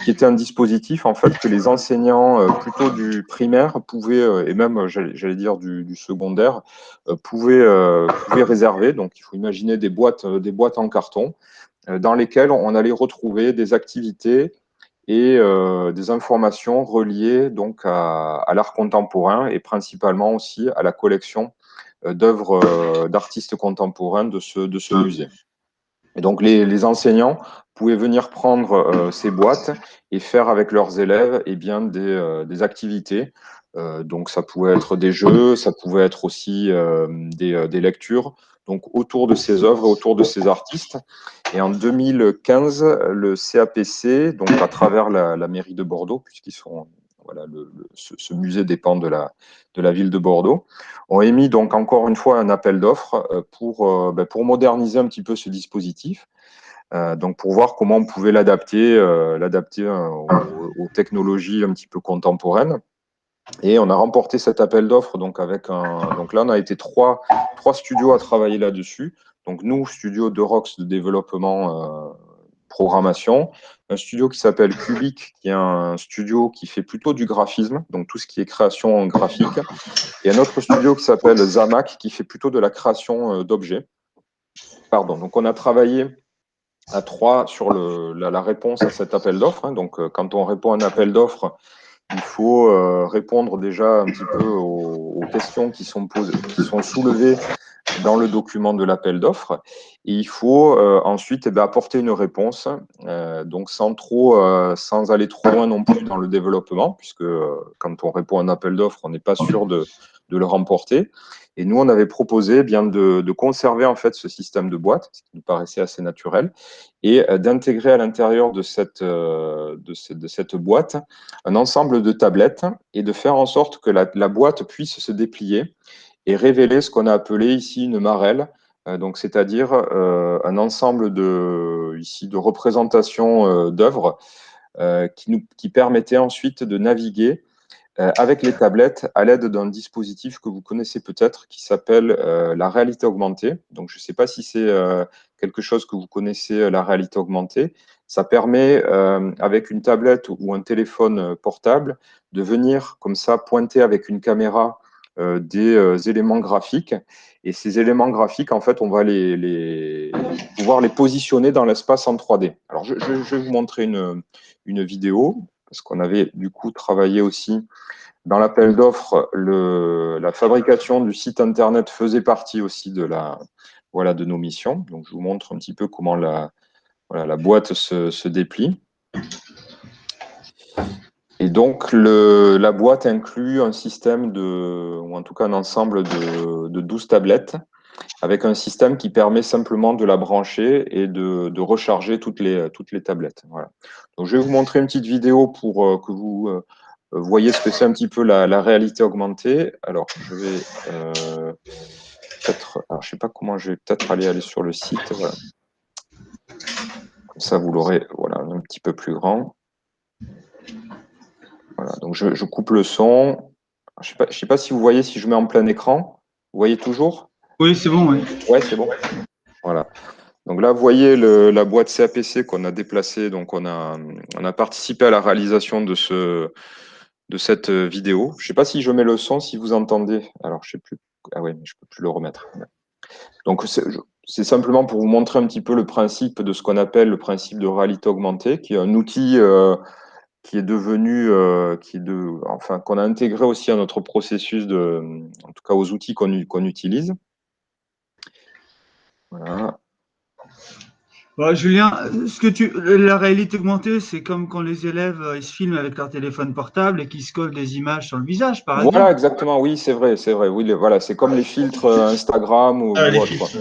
Speaker 1: qui était un dispositif en fait que les enseignants plutôt du primaire pouvaient et même j'allais dire du secondaire pouvaient réserver. Donc il faut imaginer des boîtes en carton dans lesquelles on allait retrouver des activités et des informations reliées donc à l'art contemporain et principalement aussi à la collection d'œuvres d'artistes contemporains de ce musée. Et donc les enseignants pouvaient venir prendre ces boîtes et faire avec leurs élèves des activités Donc, ça pouvait être des jeux, ça pouvait être aussi des lectures, donc autour de ces œuvres, autour de ces artistes. Et en 2015, le CAPC, donc à travers la mairie de Bordeaux, puisqu'ils sont, voilà, ce musée dépend de la ville de Bordeaux, ont émis donc encore une fois un appel d'offres pour moderniser un petit peu ce dispositif. Donc pour voir comment on pouvait l'adapter aux technologies un petit peu contemporaines. Et on a remporté cet appel d'offres donc donc là on a été trois studios à travailler là-dessus. Donc nous, studio d'Eurox de développement programmation, un studio qui s'appelle Cubic, qui est un studio qui fait plutôt du graphisme, donc tout ce qui est création graphique, et un autre studio qui s'appelle Zamac, qui fait plutôt de la création d'objets. Pardon. Donc on a travaillé à 3 sur la réponse à cet appel d'offres. Donc quand on répond à un appel d'offres, il faut répondre déjà un petit peu aux questions qui sont soulevées dans le document de l'appel d'offres. Et il faut ensuite apporter une réponse, donc sans aller trop loin non plus dans le développement, puisque quand on répond à un appel d'offres, on n'est pas sûr de le remporter. Et nous, on avait proposé de conserver en fait ce système de boîte, ce qui nous paraissait assez naturel, et d'intégrer à l'intérieur de cette boîte un ensemble de tablettes et de faire en sorte que la boîte puisse se déplier et révéler ce qu'on a appelé ici une marelle, donc c'est-à-dire un ensemble de représentations d'œuvres qui permettaient ensuite de naviguer avec les tablettes à l'aide d'un dispositif que vous connaissez peut-être qui s'appelle la réalité augmentée. Donc, je ne sais pas si c'est quelque chose que vous connaissez, la réalité augmentée. Ça permet, avec une tablette ou un téléphone portable, de venir comme ça pointer avec une caméra des éléments graphiques. Et ces éléments graphiques, en fait, on va pouvoir les positionner dans l'espace en 3D. Alors, je vais vous montrer une vidéo, parce qu'on avait du coup travaillé aussi dans l'appel d'offres, la fabrication du site internet faisait partie aussi de nos missions. Donc, je vous montre un petit peu comment la boîte se déplie. Et donc, la boîte inclut un système ou en tout cas un ensemble de 12 tablettes avec un système qui permet simplement de la brancher et de recharger toutes les tablettes. Voilà. Donc, je vais vous montrer une petite vidéo pour que vous voyez ce que c'est un petit peu la réalité augmentée. Alors, je vais je sais pas comment, je vais peut-être aller sur le site. Voilà. Comme ça, vous l'aurez un petit peu plus grand. Voilà. Donc, je coupe le son. Je sais pas si vous voyez, si je mets en plein écran. Vous voyez toujours?
Speaker 2: Oui, c'est bon, oui.
Speaker 1: Ouais, c'est bon. Voilà. Donc là, vous voyez la boîte CAPC qu'on a déplacée. Donc, on a participé à la réalisation de cette vidéo. Je ne sais pas si je mets le son, si vous entendez. Alors, je ne sais plus. Ah oui, mais je ne peux plus le remettre. Donc, c'est simplement pour vous montrer un petit peu le principe de ce qu'on appelle le principe de réalité augmentée, qui est un outil qui est devenu, qu'on a intégré aussi à notre processus en tout cas aux outils qu'on utilise. Voilà.
Speaker 2: Julien, la réalité augmentée, c'est comme quand les élèves ils se filment avec leur téléphone portable et qu'ils se collent des images sur le visage, par
Speaker 1: Voilà,
Speaker 2: exemple.
Speaker 1: exactement, oui, c'est vrai, c'est vrai. Oui, voilà, c'est comme les filtres Instagram ou
Speaker 2: Les
Speaker 1: autre.
Speaker 2: filtres.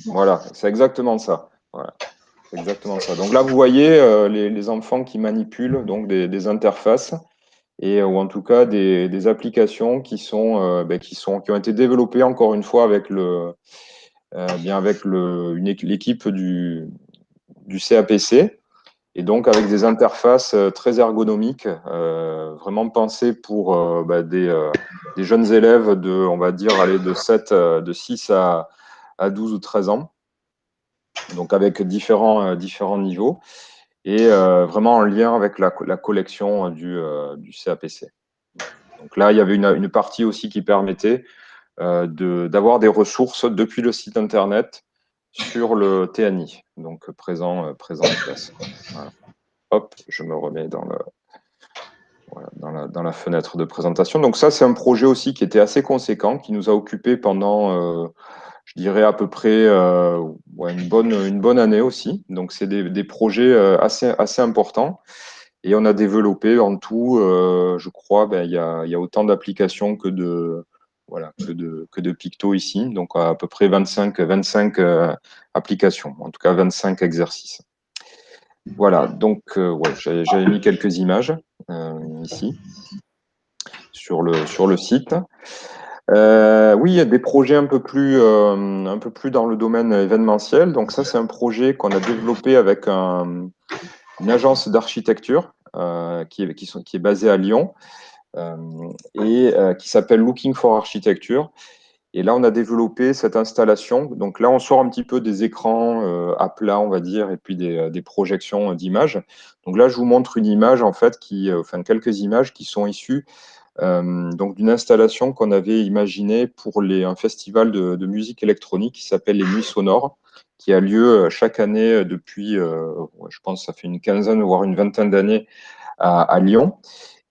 Speaker 1: Voilà, c'est exactement ça. Voilà, c'est exactement ça. Donc là, vous voyez les enfants qui manipulent donc des interfaces ou en tout cas des applications qui ont été développées encore une fois avec l'équipe du CAPC. Et donc avec des interfaces très ergonomiques, vraiment pensées pour des jeunes élèves on va dire, de 6 à 12 ou 13 ans, donc avec différents niveaux, et vraiment en lien avec la collection du CAPC. Donc là, il y avait une partie aussi qui permettait d'avoir des ressources depuis le site internet sur le TNI, donc présent en classe. Voilà. Hop, je me remets dans la fenêtre de présentation. Donc ça, c'est un projet aussi qui était assez conséquent, qui nous a occupé pendant, je dirais à peu près une bonne année aussi. Donc c'est des projets assez importants. Et on a développé en tout, je crois, il y a autant d'applications que de, voilà, que de Picto ici. Donc à peu près 25 applications, en tout cas 25 exercices. Voilà, donc ouais, j'avais mis quelques images ici sur le site. Oui, il y a des projets un peu plus dans le domaine événementiel. Donc ça, c'est un projet qu'on a développé avec une agence d'architecture qui est basée à Lyon euh, et qui s'appelle Looking for Architecture. Et là, on a développé cette installation. Donc là, on sort un petit peu des écrans à plat, on va dire, et puis des projections d'images. Donc là, je vous montre une image, en fait, enfin quelques images qui sont issues donc d'une installation qu'on avait imaginée pour un festival de musique électronique qui s'appelle les Nuits Sonores, qui a lieu chaque année depuis, ouais, je pense, que ça fait une quinzaine, voire une vingtaine d'années à Lyon.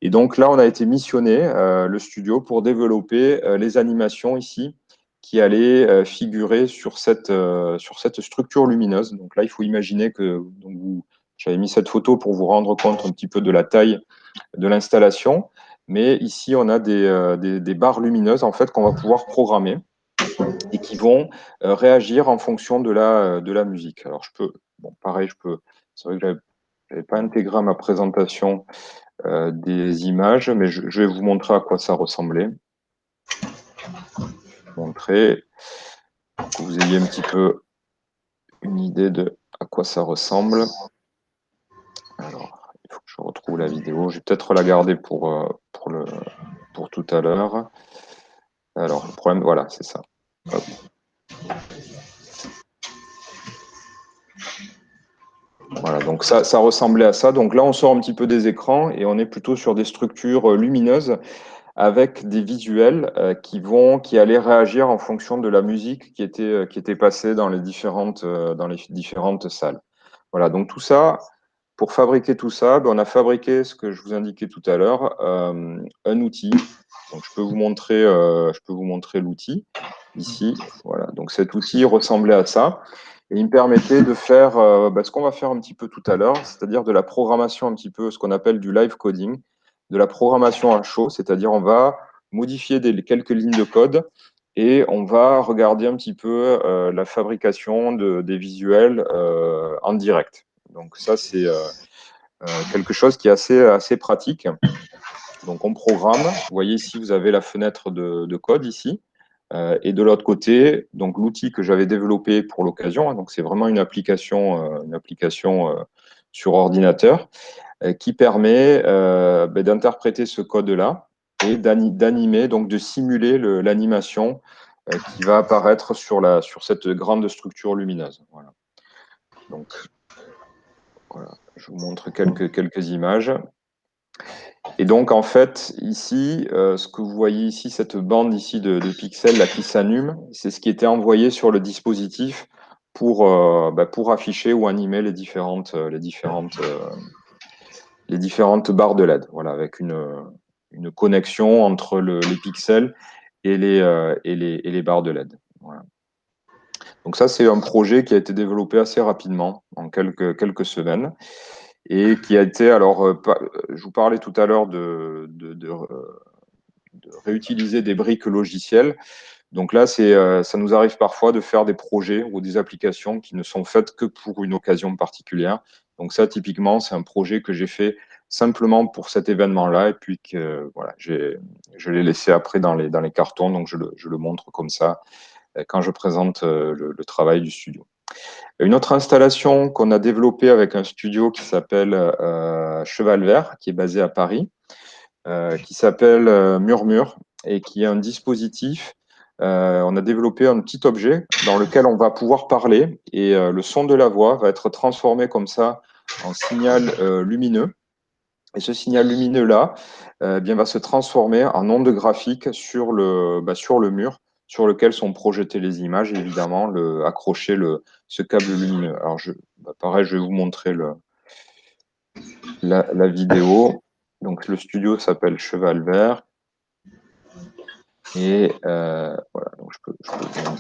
Speaker 1: Et donc là, on a été missionné, le studio, pour développer les animations ici qui allaient figurer sur cette structure lumineuse. Donc là, il faut imaginer que j'avais mis cette photo pour vous rendre compte un petit peu de la taille de l'installation. Mais ici, on a des barres lumineuses en fait qu'on va pouvoir programmer et qui vont réagir en fonction de la musique. Alors je peux, bon, pareil, c'est vrai que j'avais pas intégré à ma présentation des images, mais je vais vous montrer à quoi ça ressemblait. Montrer pour que vous ayez un petit peu une idée de à quoi ça ressemble. Alors, il faut que je retrouve la vidéo. Je vais peut-être la garder pour tout à l'heure. Alors, le problème, voilà, c'est ça. Hop. Voilà, donc ça ressemblait à ça. Donc là, on sort un petit peu des écrans et on est plutôt sur des structures lumineuses avec des visuels qui allaient réagir en fonction de la musique qui était passée dans les différentes salles. Voilà, donc tout ça, pour fabriquer tout ça, ben, on a fabriqué ce que je vous indiquais tout à l'heure, un outil. Donc je peux vous montrer l'outil ici. Voilà, donc cet outil ressemblait à ça. Et il me permettait de faire ce qu'on va faire un petit peu tout à l'heure, c'est-à-dire de la programmation un petit peu, ce qu'on appelle du live coding, de la programmation à chaud, c'est-à-dire on va modifier quelques lignes de code et on va regarder un petit peu la fabrication des visuels en direct. Donc ça, c'est quelque chose qui est assez pratique. Donc on programme. Vous voyez ici, vous avez la fenêtre de code ici. Et de l'autre côté, donc l'outil que j'avais développé pour l'occasion, hein, donc c'est vraiment une application sur ordinateur qui permet d'interpréter ce code-là et d'animer, donc de simuler l'animation qui va apparaître sur cette grande structure lumineuse. Voilà. Donc voilà, je vous montre quelques images. Et donc, en fait, ici, ce que vous voyez ici, cette bande ici de pixels là, qui s'anime, c'est ce qui était envoyé sur le dispositif pour afficher ou animer les différentes barres de LED. Voilà, avec une connexion entre les pixels et les barres de LED. Voilà. Donc ça, c'est un projet qui a été développé assez rapidement, en quelques semaines, et qui a été, alors, je vous parlais tout à l'heure de réutiliser des briques logicielles. Donc là, ça nous arrive parfois de faire des projets ou des applications qui ne sont faites que pour une occasion particulière. Donc ça, typiquement, c'est un projet que j'ai fait simplement pour cet événement-là et puis que voilà, je l'ai laissé après dans les cartons, donc je le montre comme ça quand je présente le travail du studio. Une autre installation qu'on a développée avec un studio qui s'appelle Cheval Vert, qui est basé à Paris, qui s'appelle Murmure et qui est un dispositif. On a développé un petit objet dans lequel on va pouvoir parler et le son de la voix va être transformé comme ça en signal lumineux. Et ce signal lumineux-là bien, va se transformer en onde graphique sur sur le mur sur lequel sont projetées les images et évidemment accrocher ce câble lumineux. Alors, pareil, je vais vous montrer la vidéo. Donc, le studio s'appelle Cheval Vert. Et voilà, donc je peux vous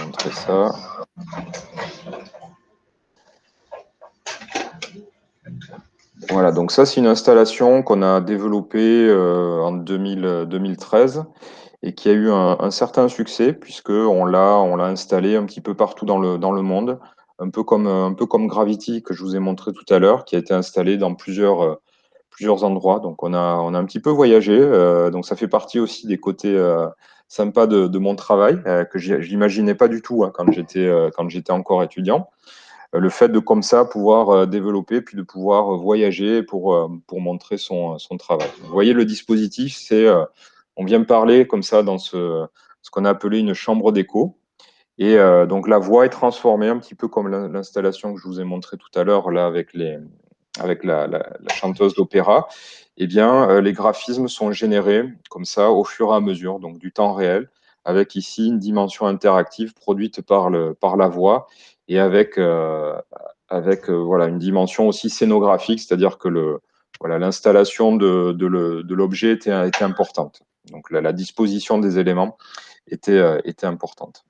Speaker 1: montrer ça. Voilà, donc ça, c'est une installation qu'on a développée en 2013 et qui a eu un certain succès puisque on l'a installé un petit peu partout dans le monde, un peu comme Gravity que je vous ai montré tout à l'heure, qui a été installé dans plusieurs endroits. Donc on a un petit peu voyagé, donc ça fait partie aussi des côtés sympas de mon travail que je n'imaginais pas du tout hein, quand j'étais encore étudiant. Le fait de comme ça pouvoir développer puis de pouvoir voyager pour montrer son travail. Vous voyez le dispositif, on vient parler comme ça dans ce qu'on a appelé une chambre d'écho. Et donc la voix est transformée un petit peu comme l'installation que je vous ai montrée tout à l'heure là avec la chanteuse d'opéra. Eh bien, les graphismes sont générés comme ça au fur et à mesure, donc du temps réel, avec ici une dimension interactive produite par la voix et avec voilà, une dimension aussi scénographique, c'est-à-dire que voilà, l'installation de l'objet était importante. Donc la disposition des éléments était importante.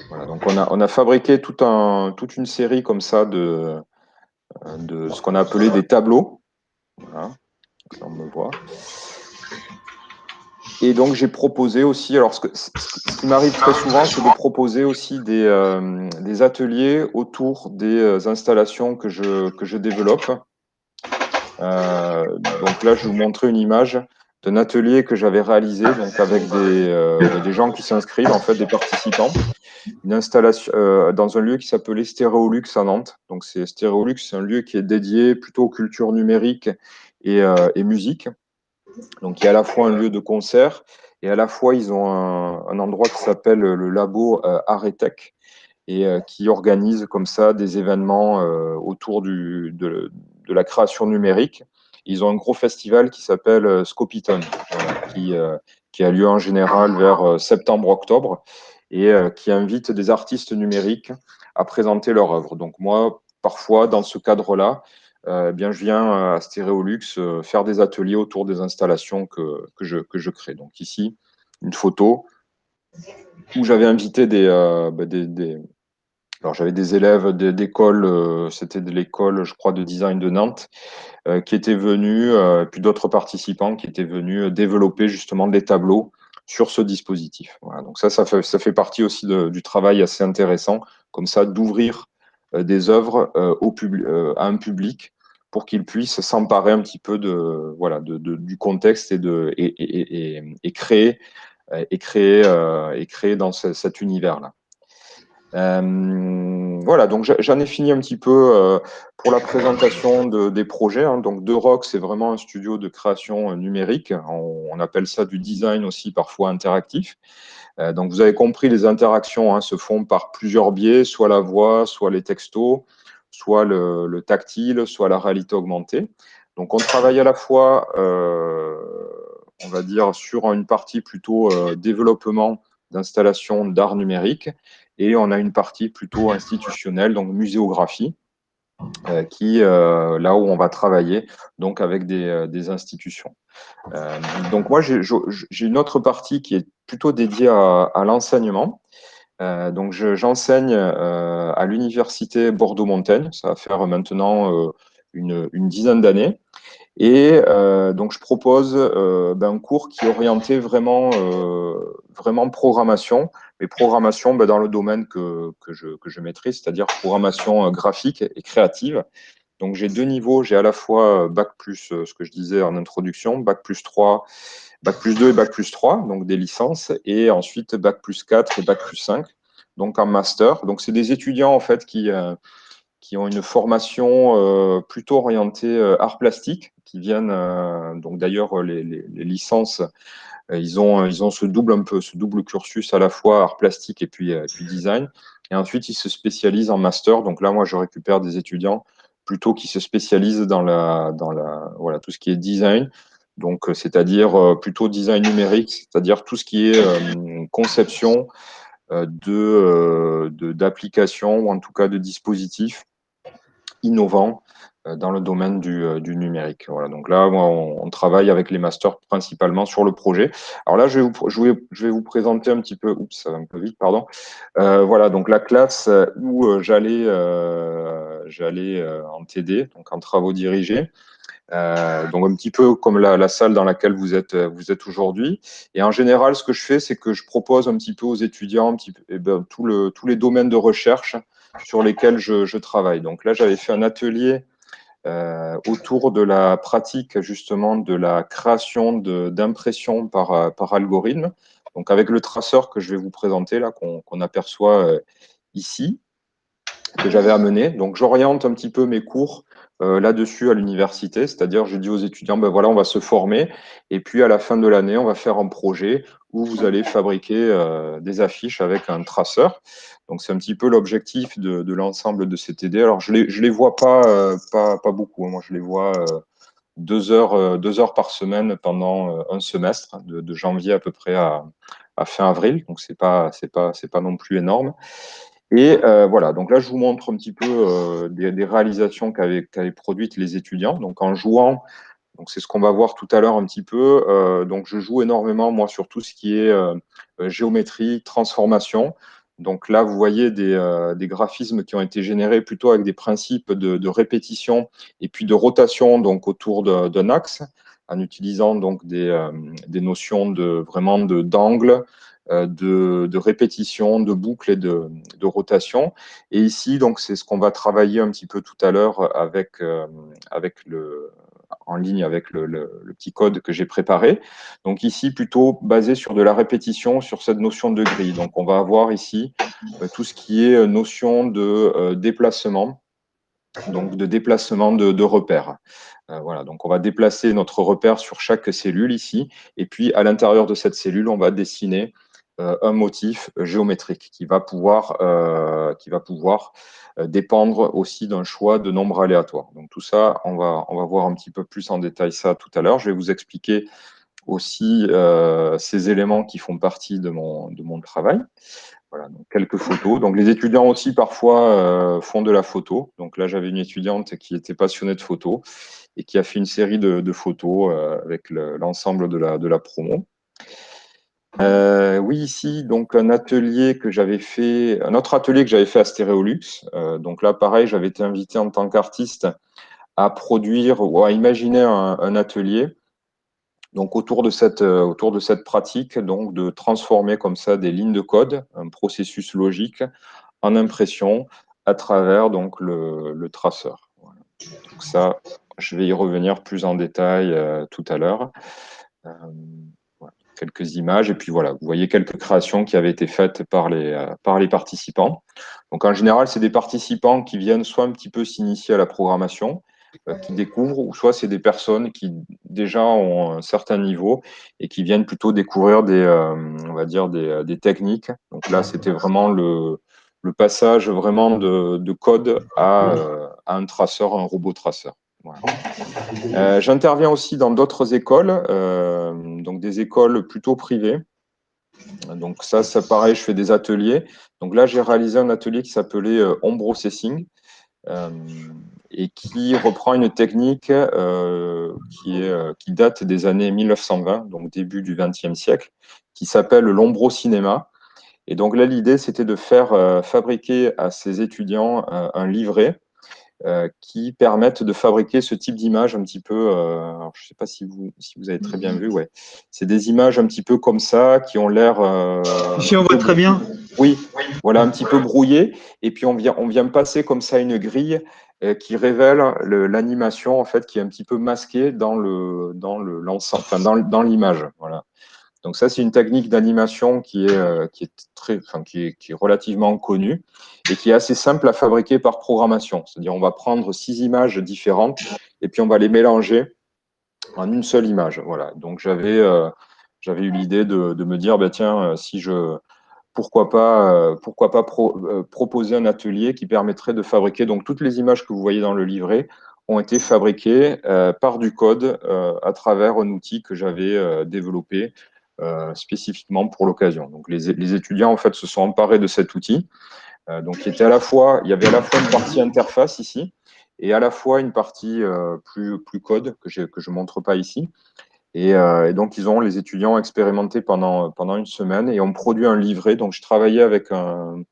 Speaker 1: Voilà, donc on a fabriqué toute une série comme ça de ce qu'on a appelé des tableaux. Voilà, donc là on me voit. Et donc j'ai proposé aussi, alors ce qui m'arrive très souvent, c'est de proposer aussi des ateliers autour des installations que je développe. Donc là, je vais vous montrer une image d'un atelier que j'avais réalisé donc avec des gens qui s'inscrivent, en fait, des participants. Une installation dans un lieu qui s'appelait Stéréolux à Nantes. Donc Stéréolux, c'est un lieu qui est dédié plutôt aux cultures numériques et musique. Donc il y a à la fois un lieu de concert et à la fois ils ont un endroit qui s'appelle le labo Aretech et qui organise comme ça des événements autour de la création numérique. Ils ont un gros festival qui s'appelle Scopiton, voilà, qui a lieu en général vers septembre-octobre et qui invite des artistes numériques à présenter leur œuvre. Donc moi, parfois, dans ce cadre-là, eh bien, je viens à Stéréolux faire des ateliers autour des installations que je crée. Donc ici, une photo où j'avais invité alors, j'avais des élèves d'école, c'était de l'école, je crois, de design de Nantes, qui étaient venus, puis d'autres participants qui étaient venus développer justement des tableaux sur ce dispositif. Voilà, donc ça fait partie aussi du travail assez intéressant, comme ça, d'ouvrir des œuvres à un public pour qu'il puisse s'emparer un petit peu voilà, du contexte et créer dans cet univers-là. Voilà, donc j'en ai fini un petit peu pour la présentation des projets. Hein. Donc, De Rock, c'est vraiment un studio de création numérique. On appelle ça du design aussi parfois interactif. Donc, vous avez compris, les interactions hein, se font par plusieurs biais, soit la voix, soit les textos, soit le tactile, soit la réalité augmentée. Donc, on travaille à la fois, on va dire, sur une partie plutôt développement d'installation d'art numérique et on a une partie plutôt institutionnelle, donc muséographie, là où on va travailler donc avec des institutions. Donc moi, j'ai une autre partie qui est plutôt dédiée à l'enseignement. Donc j'enseigne à l'université Bordeaux-Montaigne. Ça va faire maintenant une dizaine d'années. Et donc, je propose un cours qui est orienté vraiment programmation, mais programmation dans le domaine que je maîtrise, c'est-à-dire programmation graphique et créative. Donc, j'ai deux niveaux. J'ai à la fois Bac plus, ce que je disais en introduction, Bac plus 3, Bac plus 2 et Bac plus 3, donc des licences, et ensuite Bac plus 4 et Bac plus 5, donc en master. Donc, c'est des étudiants, en fait, qui ont une formation plutôt orientée art plastique, qui viennent donc d'ailleurs les licences, ils ont ce double cursus à la fois art plastique et puis design. Et ensuite ils se spécialisent en master. Donc là moi je récupère des étudiants plutôt qui se spécialisent dans voilà tout ce qui est design. Donc c'est-à-dire plutôt design numérique, c'est-à-dire tout ce qui est conception d'applications ou en tout cas de dispositifs innovants dans le domaine du numérique. Voilà. Donc là, moi, on travaille avec les masters principalement sur le projet. Alors là, je vais vous présenter un petit peu, oups, ça va un peu vite, pardon. Voilà, donc la classe où j'allais en TD, donc en travaux dirigés. Donc un petit peu comme la salle dans laquelle vous êtes aujourd'hui. Et en général, ce que je fais, c'est que je propose un petit peu aux étudiants un petit peu, tous les domaines de recherche sur lesquels je travaille. Donc là, j'avais fait un atelier autour de la pratique justement de la création d'impressions par algorithme. Donc avec le traceur que je vais vous présenter là, qu'on aperçoit ici, que j'avais amené. Donc j'oriente un petit peu mes cours là-dessus à l'université, c'est-à-dire je dis aux étudiants, ben voilà, on va se former et puis à la fin de l'année, on va faire un projet où vous allez fabriquer des affiches avec un traceur. Donc c'est un petit peu l'objectif de l'ensemble de ces TD. Alors je les vois pas beaucoup, moi je les vois 2 heures par semaine pendant un semestre, de janvier à peu près à fin avril. Donc c'est pas non plus énorme. Et voilà, donc là, je vous montre un petit peu des réalisations qu'avaient produites les étudiants. Donc en jouant, donc c'est ce qu'on va voir tout à l'heure un petit peu. Donc je joue énormément, moi, sur tout ce qui est géométrie, transformation. Donc là, vous voyez des graphismes qui ont été générés plutôt avec des principes de répétition et puis de rotation donc autour d'un axe, en utilisant donc des notions vraiment d'angle, de répétition, de boucle et de rotation. Et ici, donc, c'est ce qu'on va travailler un petit peu tout à l'heure en ligne avec le petit code que j'ai préparé. Donc ici, plutôt basé sur de la répétition, sur cette notion de grille. Donc on va avoir ici tout ce qui est notion de déplacement, donc de déplacement de repères. Voilà, donc on va déplacer notre repère sur chaque cellule ici, et puis à l'intérieur de cette cellule, on va dessiner un motif géométrique qui va pouvoir dépendre aussi d'un choix de nombre aléatoire. Donc tout ça, on va voir un petit peu plus en détail ça tout à l'heure. Je vais vous expliquer aussi ces éléments qui font partie de mon travail. Voilà, donc quelques photos. Donc les étudiants aussi parfois font de la photo. Donc là, j'avais une étudiante qui était passionnée de photo et qui a fait une série de photos avec l'ensemble de la promo. Oui, ici, donc un atelier que j'avais fait, un autre atelier que j'avais fait à Stéréolux. Donc là, pareil, j'avais été invité en tant qu'artiste à produire ou à imaginer un atelier. Donc autour de cette pratique, donc de transformer comme ça des lignes de code, un processus logique en impression à travers donc le traceur. Voilà. Donc ça, je vais y revenir plus en détail tout à l'heure. Voilà. Quelques images et puis voilà, vous voyez quelques créations qui avaient été faites par les participants. Donc en général, c'est des participants qui viennent soit un petit peu s'initier à la programmation, qui découvrent, ou soit c'est des personnes qui déjà ont un certain niveau et qui viennent plutôt découvrir on va dire des techniques. Donc là, c'était vraiment le passage vraiment de code à un traceur, un robot traceur. Voilà. J'interviens aussi dans d'autres écoles, donc des écoles plutôt privées. Donc ça pareil, je fais des ateliers. Donc là, j'ai réalisé un atelier qui s'appelait Ombrocessing et qui reprend une technique qui date des années 1920, donc début du XXe siècle, qui s'appelle l'ombrocinéma. Et donc là, l'idée, c'était de faire fabriquer à ces étudiants un livret qui permettent de fabriquer ce type d'image un petit peu. Alors je ne sais pas si vous avez très bien vu, ouais. C'est des images un petit peu comme ça qui ont l'air.
Speaker 2: Ici, on voit très bien.
Speaker 1: Oui, voilà, un petit peu brouillé. Et puis on vient passer comme ça une grille qui révèle l'animation en fait qui est un petit peu masquée dans l'ensemble, enfin dans l'image. Voilà. Donc ça, c'est une technique d'animation qui est relativement connue et qui est assez simple à fabriquer par programmation. C'est-à-dire, on va prendre 6 images différentes et puis on va les mélanger en une seule image. Voilà. Donc j'avais eu l'idée de me dire, bah, tiens, pourquoi pas proposer un atelier qui permettrait de fabriquer donc toutes les images que vous voyez dans le livret ont été fabriquées par du code à travers un outil que j'avais développé spécifiquement pour l'occasion. Donc les étudiants en fait se sont emparés de cet outil. Donc il y avait à la fois une partie interface ici et à la fois une partie plus code que je ne montre pas ici. Et donc, les étudiants ont expérimenté pendant une semaine et ont produit un livret. Donc, je travaillais avec un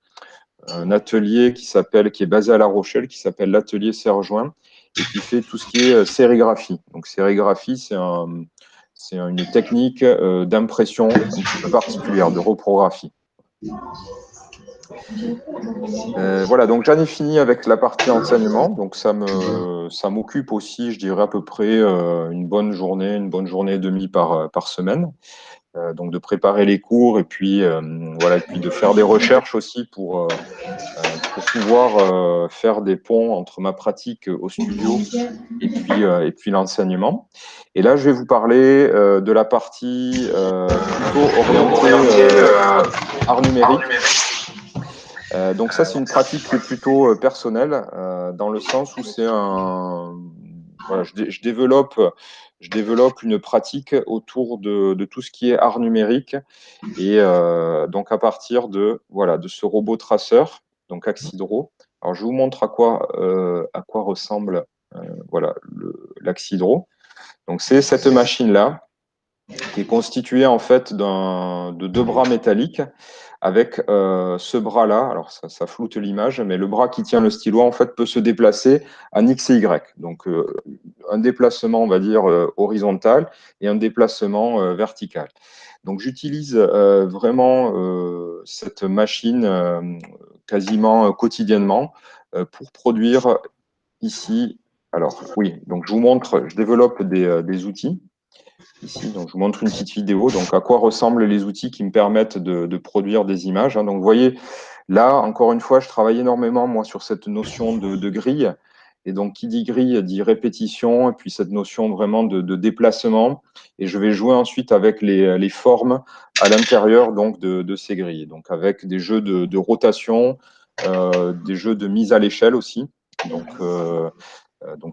Speaker 1: atelier qui est basé à La Rochelle, qui s'appelle l'atelier Serjoin, et qui fait tout ce qui est sérigraphie. Donc, sérigraphie, c'est une technique d'impression un petit peu particulière, de reprographie. Voilà, donc j'en ai fini avec la partie enseignement. Donc ça m'occupe aussi, je dirais à peu près une bonne journée et demie par semaine. Donc de préparer les cours et puis voilà, et puis de faire des recherches aussi pour pouvoir faire des ponts entre ma pratique au studio et puis l'enseignement. Et là, je vais vous parler de la partie plutôt orientée art numérique. Donc ça, c'est une pratique qui est plutôt personnelle, dans le sens où voilà, je développe une pratique autour de tout ce qui est art numérique, et donc à partir de ce robot traceur, donc Axidro. Alors je vous montre à quoi ressemble voilà l'Axidro. Donc c'est cette machine-là qui est constituée en fait de deux bras métalliques avec ce bras-là. Alors ça floute l'image, mais le bras qui tient le stylo en fait peut se déplacer en X et Y. Donc un déplacement, on va dire, horizontal et un déplacement vertical. Donc j'utilise vraiment cette machine quasiment quotidiennement pour produire ici. Alors oui, donc je développe des outils ici. Donc je vous montre une petite vidéo. Donc à quoi ressemblent les outils qui me permettent de produire des images. Donc vous voyez, là encore une fois, je travaille énormément moi sur cette notion de grille. Et donc, qui dit grille dit répétition, et puis cette notion vraiment de déplacement. Et je vais jouer ensuite avec les formes à l'intérieur donc de ces grilles. Donc, avec des jeux de rotation, des jeux de mise à l'échelle aussi. Donc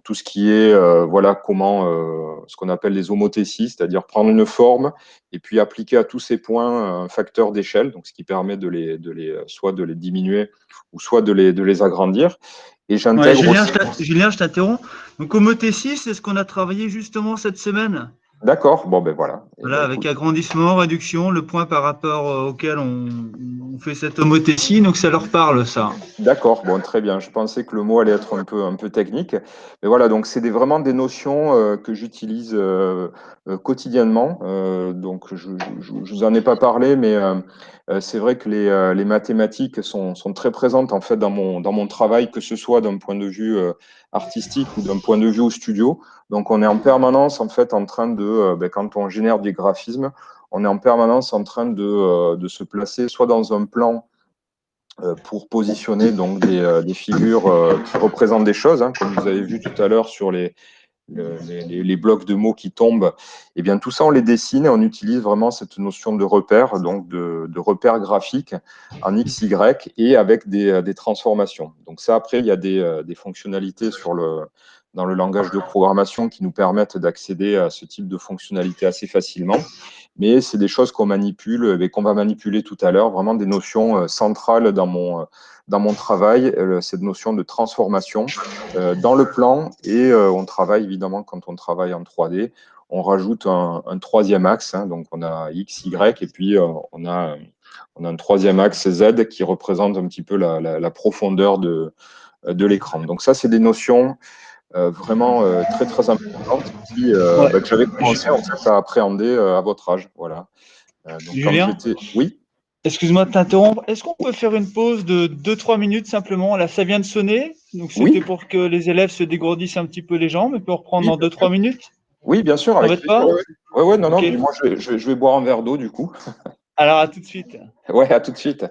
Speaker 1: tout ce qui est ce qu'on appelle les homothéties, c'est-à-dire prendre une forme et puis appliquer à tous ces points un facteur d'échelle, donc ce qui permet soit de les diminuer ou soit de les agrandir. Et j'intègre
Speaker 2: Julien, je t'interromps. Donc, homothétie, c'est ce qu'on a travaillé justement cette semaine.
Speaker 1: D'accord, bon ben voilà.
Speaker 2: Voilà, avec agrandissement, réduction, le point par rapport auquel on fait cette homothétie, donc ça leur parle, ça.
Speaker 1: D'accord, bon, très bien. Je pensais que le mot allait être un peu technique. Mais voilà, donc c'est vraiment des notions que j'utilise quotidiennement. Donc je vous en ai pas parlé, mais c'est vrai que les mathématiques sont très présentes en fait dans mon travail, que ce soit d'un point de vue artistique ou d'un point de vue au studio. Donc on est en permanence en fait en train quand on génère des graphismes, on est en permanence en train de se placer soit dans un plan pour positionner donc des figures qui représentent des choses, hein, comme vous avez vu tout à l'heure sur les blocs de mots qui tombent. Et bien tout ça, on les dessine et on utilise vraiment cette notion de repère, donc de repère graphique en X, Y et avec des transformations. Donc ça, après, il y a des fonctionnalités dans le langage de programmation qui nous permettent d'accéder à ce type de fonctionnalités assez facilement. Mais c'est des choses qu'on manipule et qu'on va manipuler tout à l'heure, vraiment des notions centrales dans mon travail, cette notion de transformation dans le plan. Et on travaille évidemment, quand on travaille en 3D, on rajoute un troisième axe, hein, donc on a X, Y, et puis on a un troisième axe Z qui représente un petit peu la profondeur de l'écran. Donc ça, c'est des notions vraiment très très importante que j'avais commencé en fait à appréhender à votre âge. Voilà. Donc
Speaker 2: Julien,
Speaker 1: oui.
Speaker 2: excuse-moi de t'interrompre. Est-ce qu'on peut faire une pause de 2-3 minutes simplement? Là, ça vient de sonner. Donc, c'était pour que les élèves se dégourdissent un petit peu les jambes. Et puis, on reprend dans 2-3 minutes.
Speaker 1: Oui, bien sûr.
Speaker 2: Avec pas?
Speaker 1: Ouais, non, okay. Non. Moi, je vais boire un verre d'eau du coup.
Speaker 2: Alors, à tout de suite.
Speaker 1: Ouais, à tout de suite.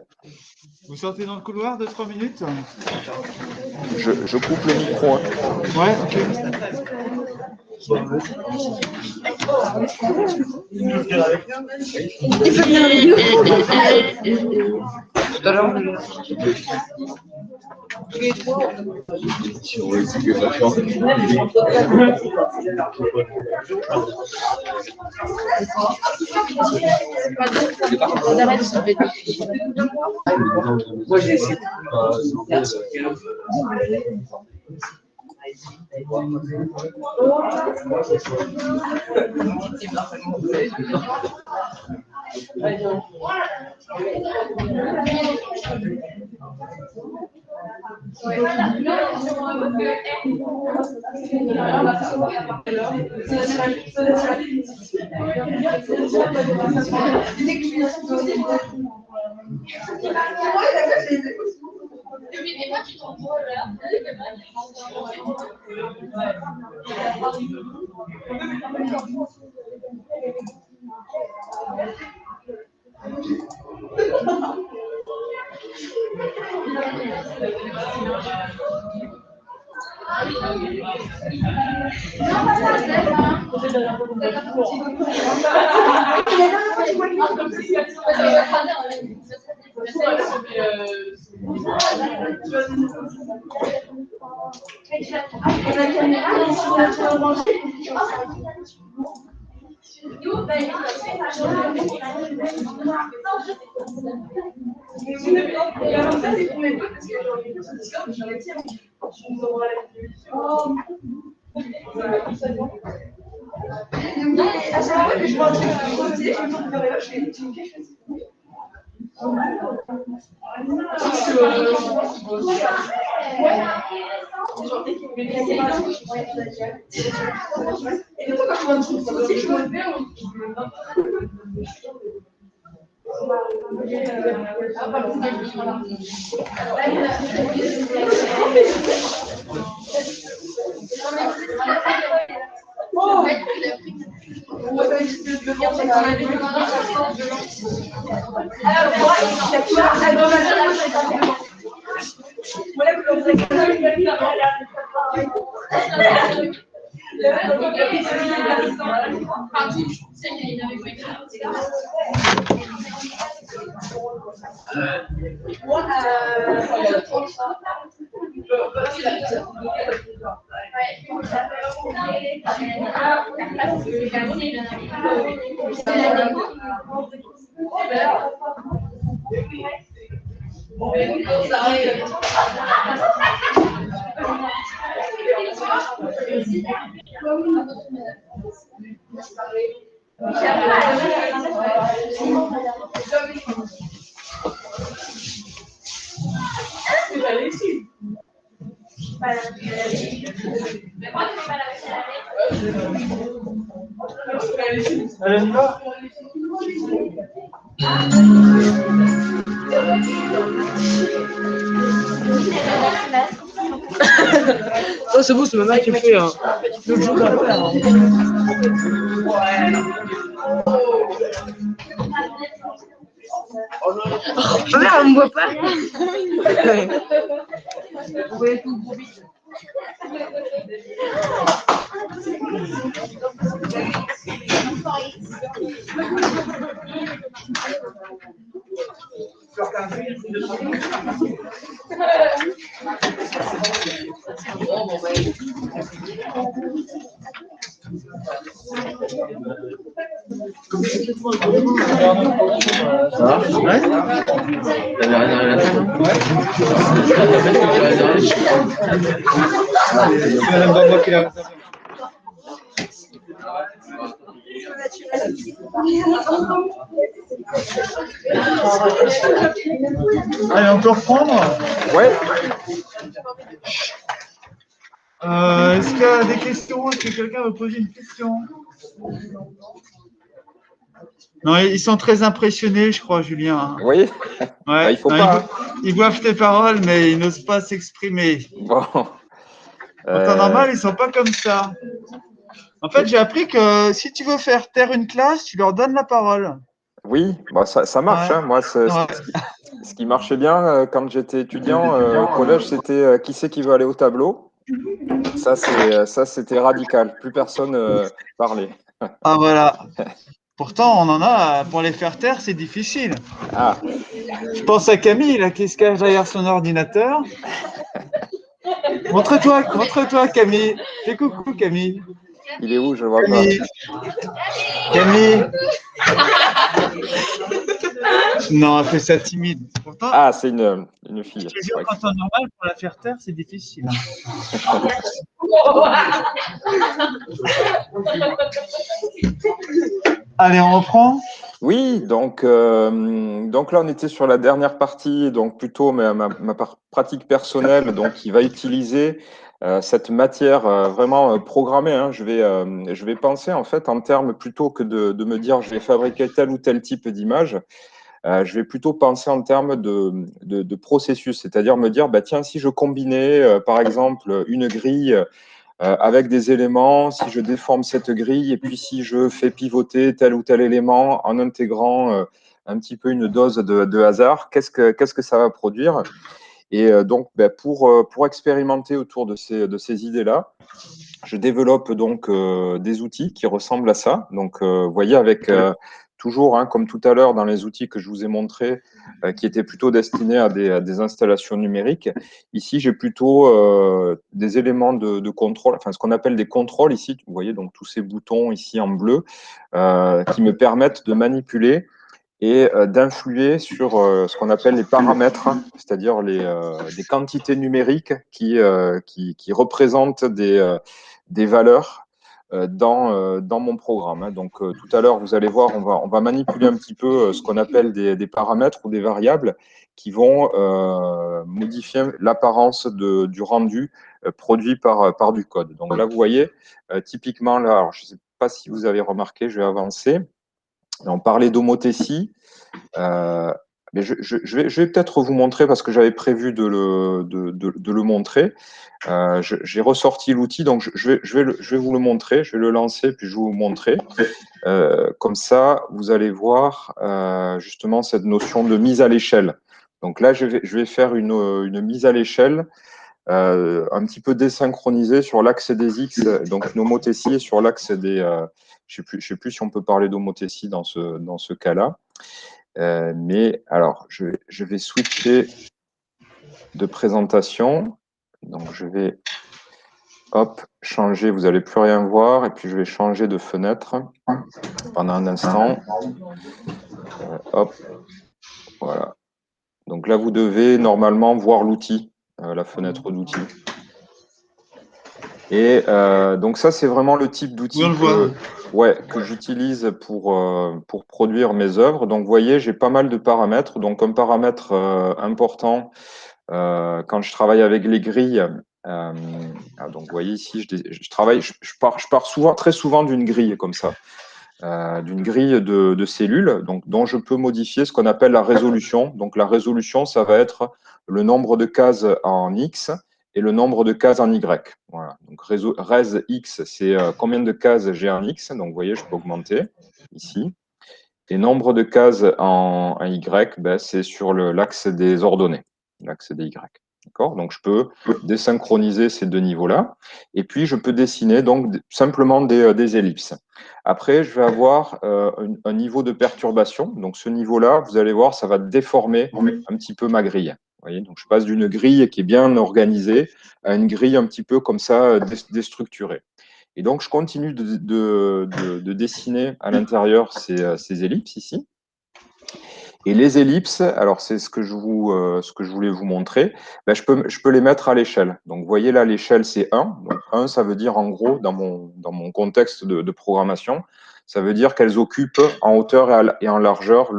Speaker 2: Vous sortez dans le couloir 2-3 minutes?
Speaker 1: Je coupe le micro. Hein.
Speaker 2: Ouais, ok. Tout à l'heure. Moi, j'ai essayé.
Speaker 3: Oh, c'est bon, c'est ma mère qui me fait le jour d'affaire. Ma mère, elle me voit pas.
Speaker 4: Ça va? Ouais. T'avais réservé la table? Ouais. C'est Madame Bamba qui l'a réservé.
Speaker 2: Allez, on peut reprendre?
Speaker 1: Ouais.
Speaker 2: Est-ce qu'il y a des questions? Est-ce que quelqu'un veut poser une question? Non, ils sont très impressionnés, je crois, Julien.
Speaker 1: Oui.
Speaker 2: Ouais.
Speaker 1: Bah, il faut
Speaker 2: Non,
Speaker 1: pas.
Speaker 2: ils boivent tes paroles, mais ils n'osent pas s'exprimer.
Speaker 1: Bon.
Speaker 2: En temps normal, ils sont pas comme ça. En fait, j'ai appris que si tu veux faire taire une classe, tu leur donnes la parole.
Speaker 1: Oui, bah ça marche.
Speaker 2: Ouais.
Speaker 1: Hein. Moi, ce qui marchait bien quand j'étais étudiant au collège, c'était qui c'est qui veut aller au tableau. Ça, c'était radical. Plus personne parlait.
Speaker 2: Ah voilà. Pourtant, on en a, pour les faire taire, c'est difficile.
Speaker 1: Ah,
Speaker 2: Je pense à Camille, là, qui se cache derrière son ordinateur. Montre-toi, Camille. Fais coucou, Camille.
Speaker 1: il est où? Je le vois pas.
Speaker 2: Camille. Camille. Non, elle fait ça timide. Pourtant,
Speaker 1: Ah, c'est une fille.
Speaker 3: Je te jure,
Speaker 1: Ouais.
Speaker 3: quand on normal, pour la faire taire, c'est difficile.
Speaker 2: allez, on reprend.
Speaker 1: Oui, donc là, on était sur la dernière partie, donc plutôt ma pratique personnelle, donc qui va utiliser cette matière vraiment programmée. Hein. Je vais penser en fait en termes plutôt que de me dire je vais fabriquer tel ou tel type d'image. Je vais plutôt penser en termes de processus, c'est-à-dire me dire, bah, tiens, si je combinais par exemple une grille avec des éléments, si je déforme cette grille et puis si je fais pivoter tel ou tel élément en intégrant un petit peu une dose de hasard, qu'est-ce que ça va produire? Et donc, ben, pour expérimenter autour de ces idées-là, je développe donc des outils qui ressemblent à ça. Donc, vous voyez, avec toujours, hein, comme tout à l'heure, dans les outils que je vous ai montrés, qui étaient plutôt destinés à des installations numériques. Ici, j'ai plutôt des éléments de contrôle, enfin ce qu'on appelle des contrôles ici. Vous voyez donc tous ces boutons ici en bleu qui me permettent de manipuler et d'influer sur ce qu'on appelle les paramètres, c'est-à-dire des quantités numériques qui représentent des valeurs dans mon programme. Hein. Donc tout à l'heure, vous allez voir, on va manipuler un petit peu ce qu'on appelle des paramètres ou des variables qui vont modifier l'apparence du rendu produit par du code. Donc là, vous voyez, typiquement, là, alors, je ne sais pas si vous avez remarqué, je vais avancer. On parlait d'homothétie. Mais je vais peut-être vous montrer parce que j'avais prévu de le montrer. J'ai ressorti l'outil, donc je vais vous le montrer, je vais le lancer, puis je vais vous montrer. Comme ça, vous allez voir justement cette notion de mise à l'échelle. Donc là, je vais faire une mise à l'échelle un petit peu désynchronisée sur l'axe des X, donc une homothétie sur l'axe des... je ne sais plus si on peut parler d'homothétie dans ce cas-là. Mais alors, je vais switcher de présentation. Donc, je vais changer. Vous n'allez plus rien voir. Et puis, je vais changer de fenêtre pendant un instant. Voilà. Donc là, vous devez normalement voir l'outil, la fenêtre d'outil. Et donc ça, c'est vraiment le type d'outil que j'utilise pour produire mes œuvres. Donc, vous voyez, j'ai pas mal de paramètres. Donc, un paramètre important quand je travaille avec les grilles. Donc, vous voyez ici, je pars souvent, très souvent d'une grille comme ça, d'une grille de cellules, donc, dont je peux modifier ce qu'on appelle la résolution. Donc, la résolution, ça va être le nombre de cases en X et le nombre de cases en Y. Voilà. Donc, res X, c'est combien de cases j'ai en X. Donc, vous voyez, je peux augmenter ici. Et nombre de cases en Y, ben, c'est sur l'axe des ordonnées, l'axe des Y. D'accord? Donc, je peux désynchroniser ces deux niveaux-là. Et puis, je peux dessiner donc simplement des ellipses. Après, je vais avoir un niveau de perturbation. Donc, ce niveau-là, vous allez voir, ça va déformer un petit peu ma grille. Vous voyez, donc je passe d'une grille qui est bien organisée à une grille un petit peu comme ça, déstructurée. Et donc, je continue de dessiner à l'intérieur ces ellipses ici. Et les ellipses, alors c'est ce que je voulais vous montrer, ben, je peux les mettre à l'échelle. Donc, vous voyez là, l'échelle, c'est 1. Donc, 1, ça veut dire, en gros, dans mon contexte de programmation, ça veut dire qu'elles occupent en hauteur et en largeur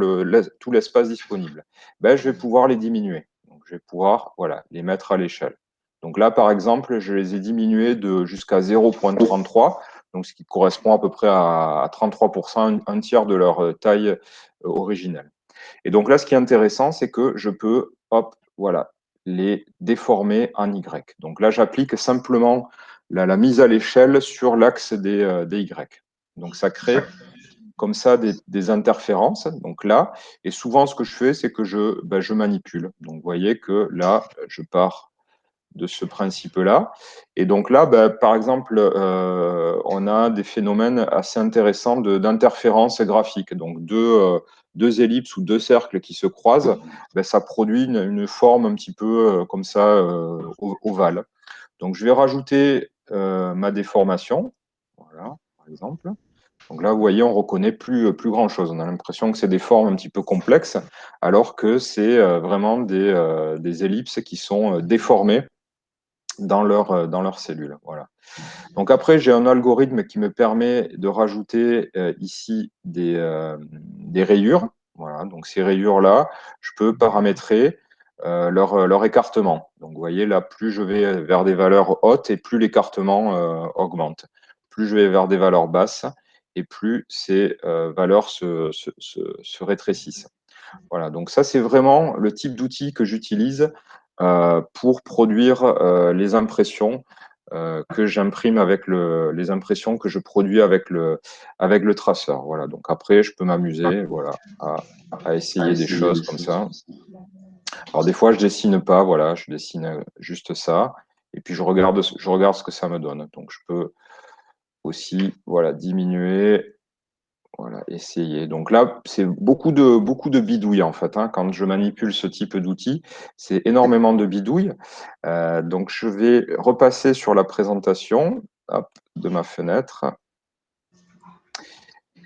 Speaker 1: tout l'espace disponible. Ben, je vais pouvoir les diminuer. Donc, je vais pouvoir les mettre à l'échelle. Donc là, par exemple, je les ai diminués jusqu'à 0,33, donc ce qui correspond à peu près à 33%, un tiers de leur taille originelle. Et donc là, ce qui est intéressant, c'est que je peux, les déformer en Y. Donc là, j'applique simplement la mise à l'échelle sur l'axe des Y. Donc ça crée comme ça des interférences. Donc là, et souvent, ce que je fais, c'est que je manipule. Donc vous voyez que là, je pars de ce principe-là. Et donc là, par exemple, on a des phénomènes assez intéressants d'interférence graphique. Donc deux ellipses ou deux cercles qui se croisent, ça produit une forme un petit peu comme ça, ovale. Donc je vais rajouter ma déformation, voilà, par exemple. Donc là, vous voyez, on ne reconnaît plus grand-chose. On a l'impression que c'est des formes un petit peu complexes, alors que c'est vraiment des ellipses qui sont déformées dans leurs cellules. Voilà. Donc après, j'ai un algorithme qui me permet de rajouter ici des rayures. Voilà. Donc ces rayures-là, je peux paramétrer leur écartement. Donc vous voyez, là, plus je vais vers des valeurs hautes et plus l'écartement augmente. Plus je vais vers des valeurs basses et plus ces valeurs se rétrécissent. Voilà, donc ça, c'est vraiment le type d'outil que j'utilise pour produire les impressions que j'imprime avec les impressions que je produis avec le traceur. Voilà, donc après, je peux m'amuser voilà, à essayer des choses comme ça. Alors, des fois, je dessine pas, voilà, je dessine juste ça, et puis je regarde ce que ça me donne. Donc, je peux aussi voilà, diminuer. Voilà, essayer. Donc là, c'est beaucoup de bidouilles en fait. Hein. Quand je manipule ce type d'outil, c'est énormément de bidouilles. Donc je vais repasser sur la présentation hop, de ma fenêtre,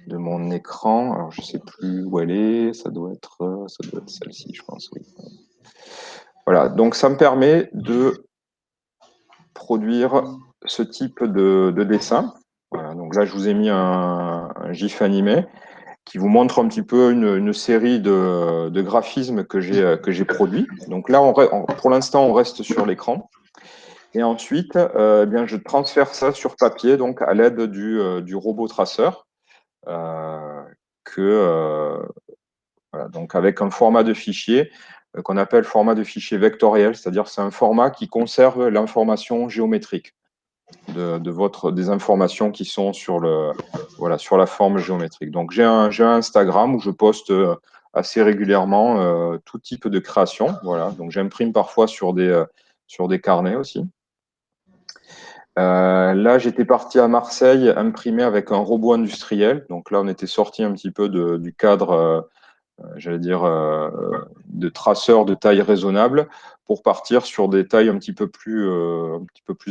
Speaker 1: de mon écran. Alors je ne sais plus où elle est. Ça doit être celle-ci, je pense. Oui. Voilà. Donc ça me permet de produire ce type de dessin. Voilà. Donc là, je vous ai mis un GIF animé qui vous montre un petit peu une série de graphismes que j'ai produits. Donc là, pour l'instant, on reste sur l'écran. Et ensuite, eh bien, je transfère ça sur papier donc à l'aide du robot traceur, voilà, donc avec un format de fichier qu'on appelle format de fichier vectoriel, c'est-à-dire c'est un format qui conserve l'information géométrique des informations qui sont sur la forme géométrique. Donc j'ai un Instagram où je poste assez régulièrement tout type de création. Voilà. Donc j'imprime parfois sur des carnets aussi. Là, j'étais parti à Marseille imprimer avec un robot industriel. Donc là, on était sorti un petit peu du cadre, j'allais dire, de traceurs de taille raisonnable pour partir sur des tailles un petit peu plus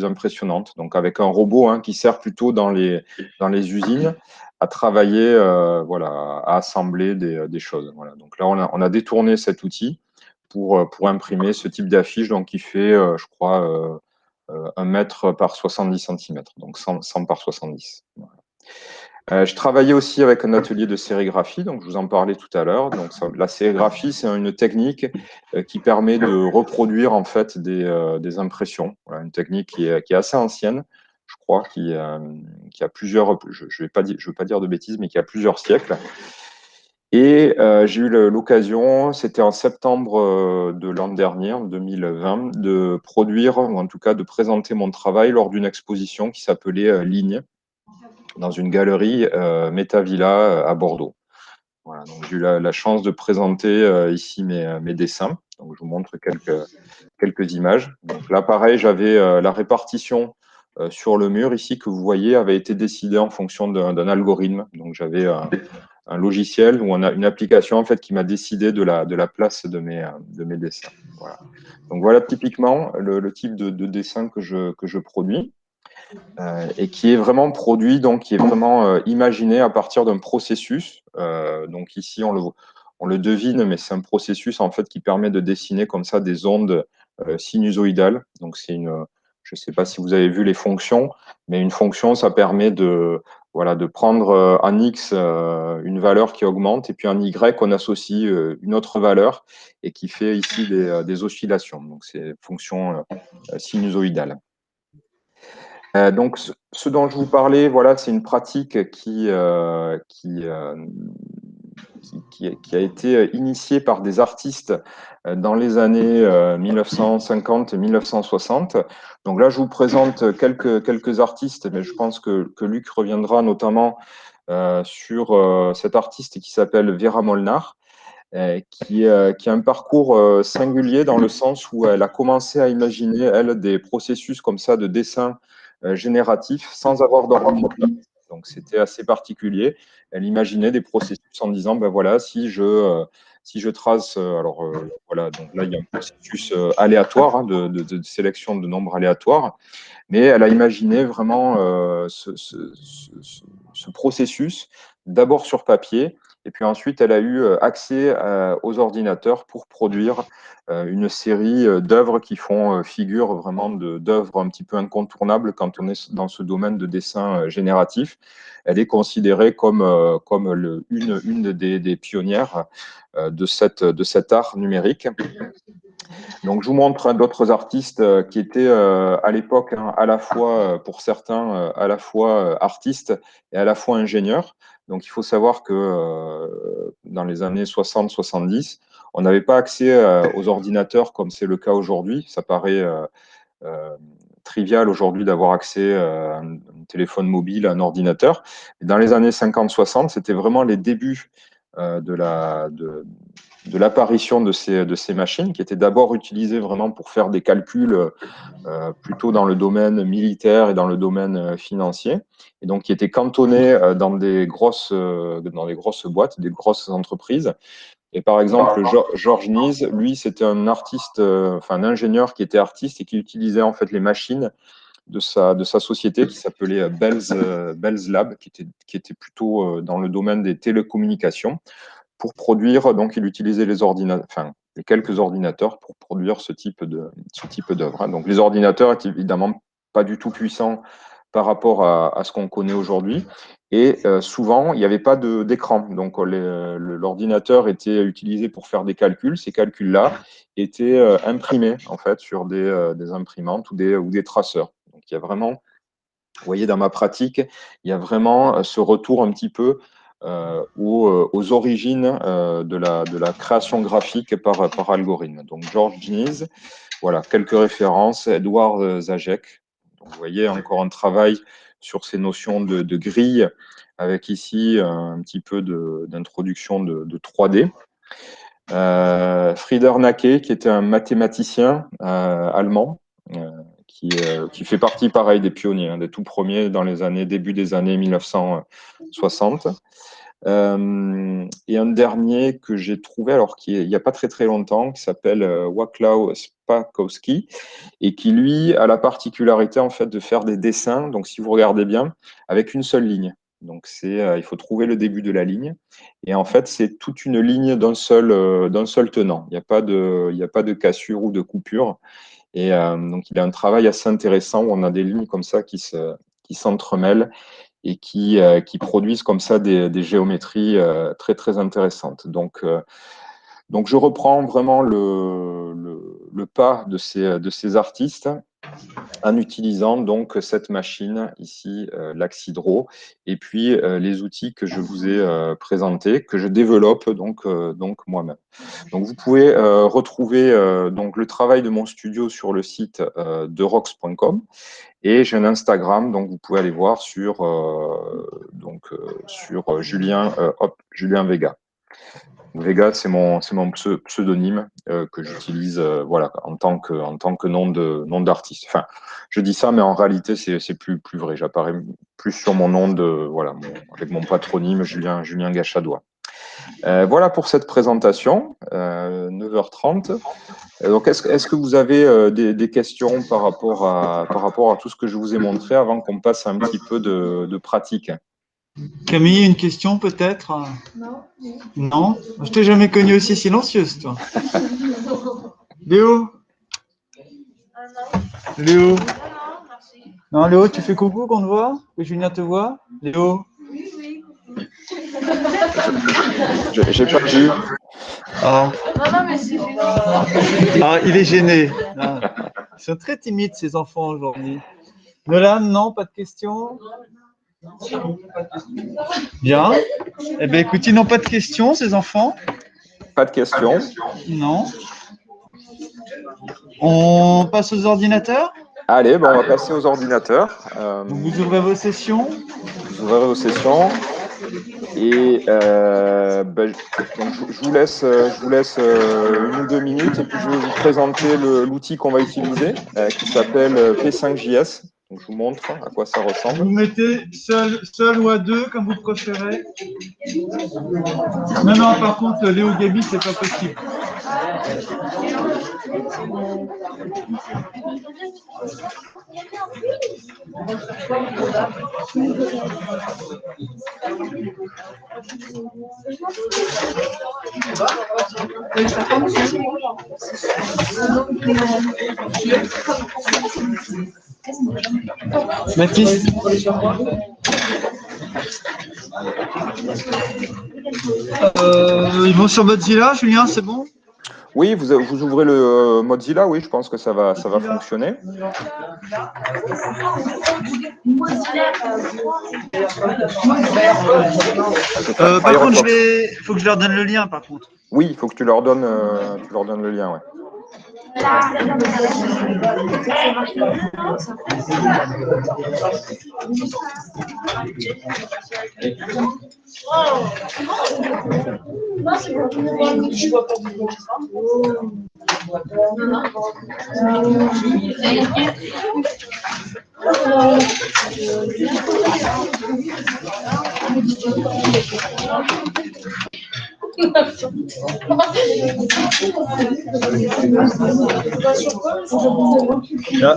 Speaker 1: impressionnantes. Donc avec un robot qui sert plutôt dans les usines à travailler, voilà, à assembler des choses. Voilà. Donc là, on a détourné cet outil pour imprimer ce type d'affiche, donc qui fait, je crois, 1 mètre par 70 cm, donc 100 par 70. Voilà. Je travaillais aussi avec un atelier de sérigraphie, donc je vous en parlais tout à l'heure. Donc la sérigraphie, c'est une technique qui permet de reproduire en fait des impressions. Voilà, une technique qui est assez ancienne, je crois, qui a plusieurs, je ne veux pas dire de bêtises, mais qui a plusieurs siècles. Et j'ai eu l'occasion, c'était en septembre de l'an dernier, en 2020, de produire, ou en tout cas de présenter mon travail lors d'une exposition qui s'appelait Ligne, dans une galerie Metavilla à Bordeaux. Voilà, donc j'ai eu la chance de présenter ici mes dessins. Donc je vous montre quelques images. Donc là, pareil, j'avais la répartition sur le mur ici que vous voyez avait été décidée en fonction d'un algorithme. Donc j'avais un logiciel ou une application en fait qui m'a décidé de la place de mes dessins. Voilà. Donc voilà typiquement le type de dessin que je produis. Et qui est vraiment produit, donc qui est vraiment imaginé à partir d'un processus. Donc ici, on le devine, mais c'est un processus en fait qui permet de dessiner comme ça des ondes sinusoïdales. Donc je ne sais pas si vous avez vu les fonctions, mais une fonction, ça permet de prendre en X une valeur qui augmente et puis en Y, on associe une autre valeur et qui fait ici des oscillations. Donc c'est une fonction sinusoïdale. Donc, ce dont je vous parlais, voilà, c'est une pratique qui a été initiée par des artistes dans les années 1950-1960. Donc là, je vous présente quelques artistes, mais je pense que Luc reviendra notamment sur cet artiste qui s'appelle Vera Molnar. Qui a un parcours singulier dans le sens où elle a commencé à imaginer, elle, des processus comme ça de dessin génératif sans avoir d'ordinateur. Donc, c'était assez particulier. Elle imaginait des processus en disant, ben voilà, si je trace, voilà, donc là, il y a un processus aléatoire, hein, de sélection de nombres aléatoires, mais elle a imaginé vraiment ce processus, d'abord sur papier, et puis ensuite, elle a eu accès aux ordinateurs pour produire une série d'œuvres qui font figure vraiment d'œuvres un petit peu incontournables quand on est dans ce domaine de dessin génératif. Elle est considérée comme une des pionnières de cet art numérique. Donc, je vous montre d'autres artistes qui étaient à l'époque, hein, à la fois, pour certains, à la fois artistes et à la fois ingénieurs. Donc, il faut savoir que dans les années 60-70, on n'avait pas accès aux ordinateurs comme c'est le cas aujourd'hui. Ça paraît trivial aujourd'hui d'avoir accès à un téléphone mobile, à un ordinateur. Dans les années 50-60, c'était vraiment les débuts de l'apparition de ces machines, qui étaient d'abord utilisées vraiment pour faire des calculs plutôt dans le domaine militaire et dans le domaine financier, et donc qui étaient cantonnées dans des grosses boîtes, des grosses entreprises. Et par exemple, George Nies, lui, c'était un artiste, un ingénieur qui était artiste et qui utilisait en fait les machines de sa société qui s'appelait Bell's Lab, qui était plutôt dans le domaine des télécommunications, pour produire. Donc, il utilisait les quelques ordinateurs pour produire ce type d'œuvre, hein. Donc, les ordinateurs étaient évidemment pas du tout puissants par rapport à ce qu'on connaît aujourd'hui. Et souvent, il n'y avait pas d'écran. Donc, l'ordinateur était utilisé pour faire des calculs. Ces calculs-là étaient imprimés en fait sur des imprimantes ou des traceurs. Donc, il y a vraiment, vous voyez, dans ma pratique, il y a vraiment ce retour un petit peu aux origines de la création graphique par algorithme. Donc, George Nies, voilà, quelques références. Edward Zajic. Donc, vous voyez, encore un travail sur ces notions de grille, avec ici un petit peu d'introduction de 3D. Frieder Nacke, qui était un mathématicien allemand, qui fait partie, pareil, des pionniers, hein, des tout premiers dans début des années 1960. Et un dernier que j'ai trouvé, alors il n'y a pas très très longtemps, qui s'appelle Wacław Spakowski, et qui lui a la particularité en fait de faire des dessins. Donc si vous regardez bien, avec une seule ligne. Donc il faut trouver le début de la ligne, et en fait c'est toute une ligne d'un seul tenant. Il n'y a pas de cassure ou de coupure. Et donc il a un travail assez intéressant où on a des lignes comme ça qui s'entremêlent et qui produisent comme ça des géométries très très intéressantes. Donc je reprends vraiment le pas de ces artistes en utilisant donc cette machine ici, l'Axidro, et puis les outils que je vous ai présentés, que je développe donc moi-même. Donc vous pouvez retrouver donc le travail de mon studio sur le site derox.com, et j'ai un Instagram, donc vous pouvez aller voir sur Julien Vega. Vega, c'est mon pseudonyme que j'utilise voilà, en tant que nom d'artiste. Enfin, je dis ça, mais en réalité, c'est plus vrai. J'apparais plus sur mon nom avec mon patronyme, Julien Gachadois. Voilà pour cette présentation, 9h30. Donc, est-ce que vous avez des questions par rapport à tout ce que je vous ai montré avant qu'on passe à un petit peu de pratique?
Speaker 2: Camille, une question peut-être? Non. Non? Je t'ai jamais connue aussi silencieuse, toi. Léo? Léo? Non, Léo, tu fais coucou qu'on te voit? Que Julien te voit? Léo?
Speaker 1: J'ai perdu.
Speaker 2: Ah.
Speaker 5: Non, mais c'est gênant.
Speaker 2: Ah, il est gêné. Ah. Ils sont très timides, ces enfants, aujourd'hui. Nolan, non, pas de questions? Bien. Eh bien, écoute, ils n'ont pas de questions, ces enfants?
Speaker 1: Pas de questions.
Speaker 2: Non. On passe aux ordinateurs?
Speaker 1: Allez, on va passer aux ordinateurs.
Speaker 2: Donc, vous ouvrez vos sessions?
Speaker 1: Vous ouvrez vos sessions. Et donc je vous laisse 1 ou 2 minutes, et puis je vais vous présenter l'outil qu'on va utiliser, qui s'appelle P5JS. Donc, je vous montre à quoi ça ressemble.
Speaker 2: Vous mettez seul ou à deux, comme vous préférez. Non, non, par contre, Léo Gabi, c'est pas possible.
Speaker 3: Mathis.
Speaker 2: Ils vont sur Mozilla, Julien, c'est bon?
Speaker 1: Oui, vous ouvrez le Mozilla, oui, je pense que ça va fonctionner.
Speaker 2: Par contre, il faut que je leur donne le lien, par contre.
Speaker 1: Oui, il faut que tu leur donnes le lien, ouais.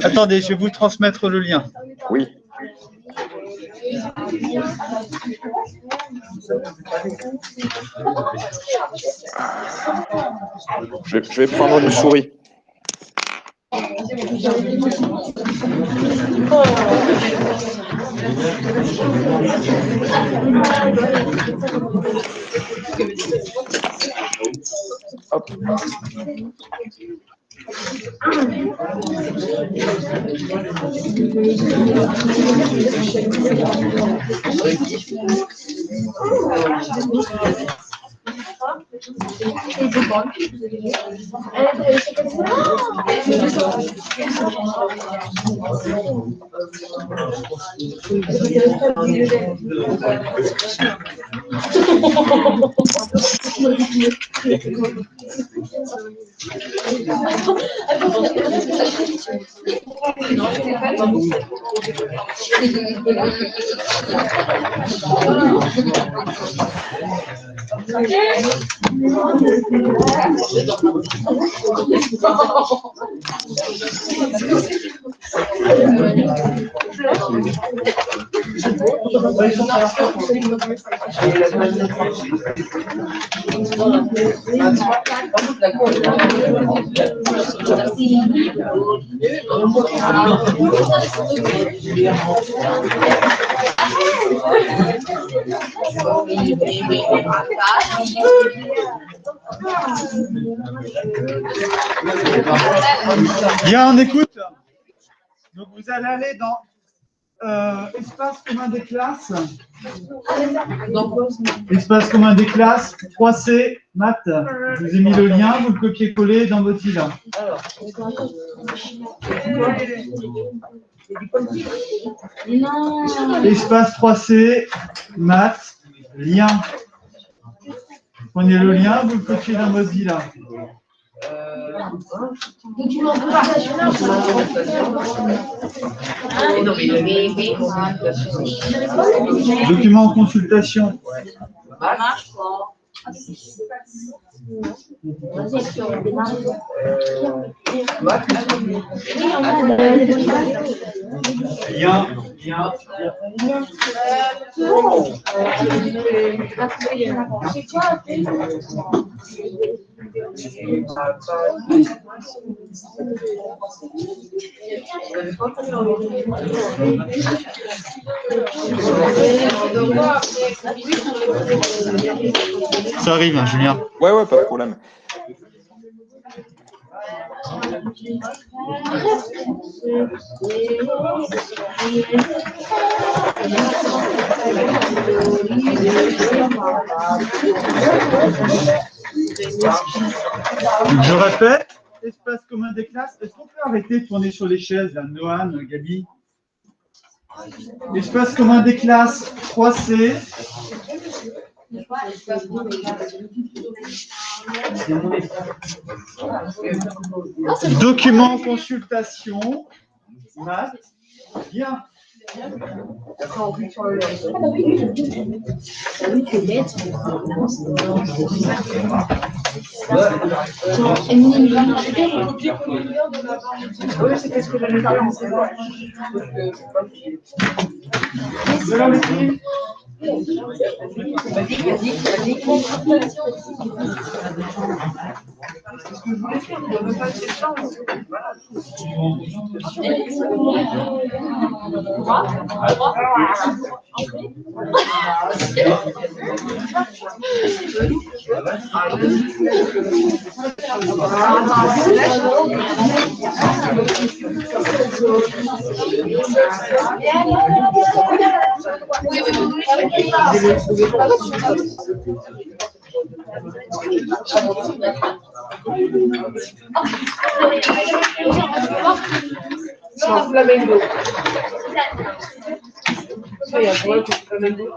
Speaker 2: Attendez, je vais vous transmettre le lien.
Speaker 1: Oui. Je vais prendre une souris. Hop.
Speaker 2: Bien, on écoute. Donc, vous allez aller dans espace commun des classes. Espace commun des classes, 3C, maths. Je vous ai mis le lien, vous le copiez-collez dans Mozilla. Espace 3C, maths, lien. Prenez le lien, vous le copiez dans Mozilla. Document en consultation. Lien. Ça arrive, hein, Julien.
Speaker 1: Ouais, pas de problème.
Speaker 2: Je répète, espace commun des classes. Est-ce qu'on peut arrêter de tourner sur les chaises, là, Noan, Gabi? Espace commun des classes, 3C. Document consultation, maths, Bien.
Speaker 3: Oui, c'était ce que j'avais parlé en séance. C'est un flamengo. Ça y a quoi, le flamengo?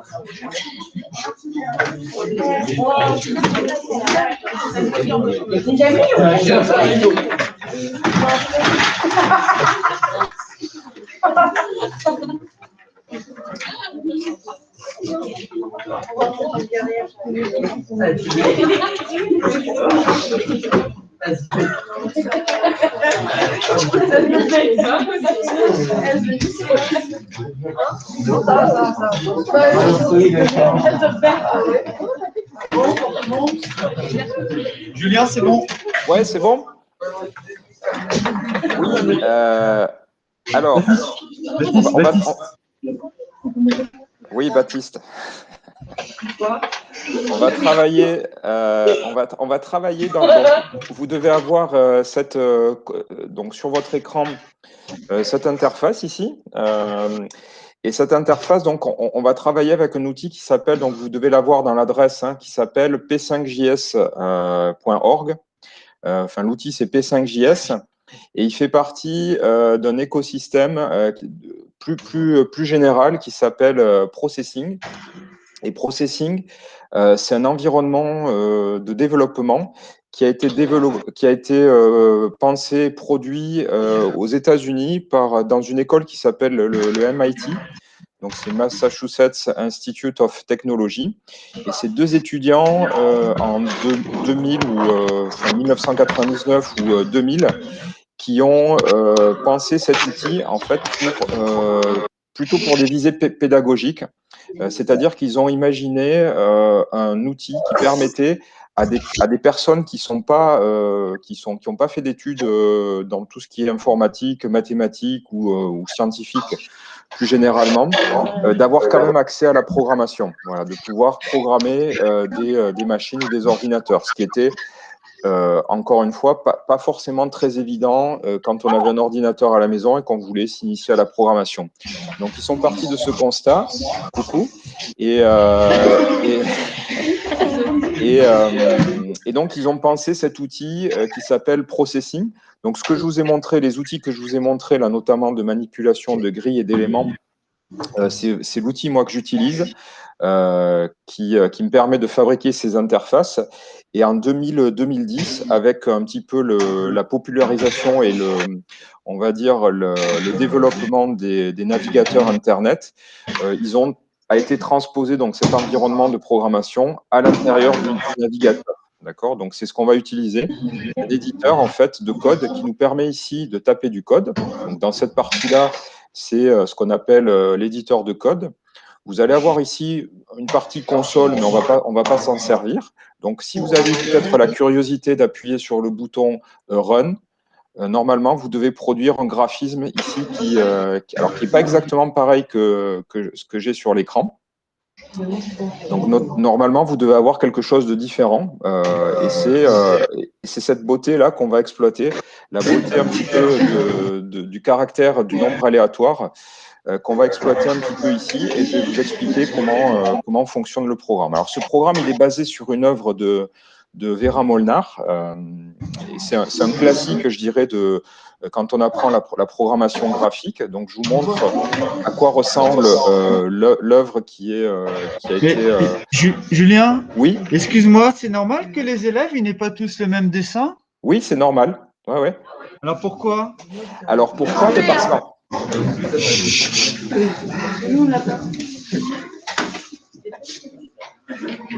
Speaker 2: Julien, c'est bon?
Speaker 1: Ouais, c'est bon? Oui. Alors, oui, Baptiste. On va travailler. On va travailler dans. Donc, vous devez avoir donc sur votre écran cette interface ici. Et cette interface, donc, on va travailler avec un outil qui s'appelle, donc vous devez l'avoir dans l'adresse, qui s'appelle p5js.org. Enfin, l'outil, c'est P5JS. Et il fait partie d'un écosystème plus général qui s'appelle Processing. Et Processing, c'est un environnement de développement qui a été pensé, produit aux États-Unis dans une école qui s'appelle le MIT. Donc, c'est Massachusetts Institute of Technology. Et c'est deux étudiants en 2000 ou 1999 ou 2000 qui ont pensé cet outil en fait plutôt pour des visées pédagogiques. C'est-à-dire qu'ils ont imaginé un outil qui permettait à des personnes qui n'ont pas fait d'études dans tout ce qui est informatique, mathématiques ou scientifique plus généralement, d'avoir quand même accès à la programmation, voilà, de pouvoir programmer des machines ou des ordinateurs, ce qui était encore une fois, pas forcément très évident quand on avait un ordinateur à la maison et qu'on voulait s'initier à la programmation. Donc, ils sont partis de ce constat. Coucou. Et donc, ils ont pensé cet outil qui s'appelle Processing. Donc, ce que je vous ai montré, les outils que je vous ai montrés, là, notamment de manipulation de grilles et d'éléments, c'est l'outil, moi, que j'utilise, qui me permet de fabriquer ces interfaces. Et en 2010, avec un petit peu la popularisation et on va dire le développement des navigateurs Internet, a été transposé donc cet environnement de programmation à l'intérieur du navigateur. D'accord? Donc, c'est ce qu'on va utiliser. Un éditeur, en fait, de code qui nous permet ici de taper du code. Donc, dans cette partie-là, c'est ce qu'on appelle l'éditeur de code. Vous allez avoir ici une partie console, mais on va pas s'en servir. Donc, si vous avez peut-être la curiosité d'appuyer sur le bouton Run, normalement, vous devez produire un graphisme ici qui n'est pas exactement pareil que ce que j'ai sur l'écran. Donc, normalement, vous devez avoir quelque chose de différent. Et c'est cette beauté-là qu'on va exploiter, la beauté un petit peu du caractère du nombre aléatoire qu'on va exploiter un petit peu ici. Et je vais vous expliquer comment fonctionne le programme. Alors, ce programme, il est basé sur une œuvre de Vera Molnar. Et c'est un classique, je dirais, quand on apprend la programmation graphique. Donc, je vous montre à quoi ressemble l'œuvre qui a été…
Speaker 2: Julien,
Speaker 1: Oui,
Speaker 2: excuse-moi, c'est normal que les élèves ils n'aient pas tous le même dessin?
Speaker 1: oui, c'est normal. Ouais, ouais.
Speaker 2: Alors pourquoi?
Speaker 1: Alors, pourquoi?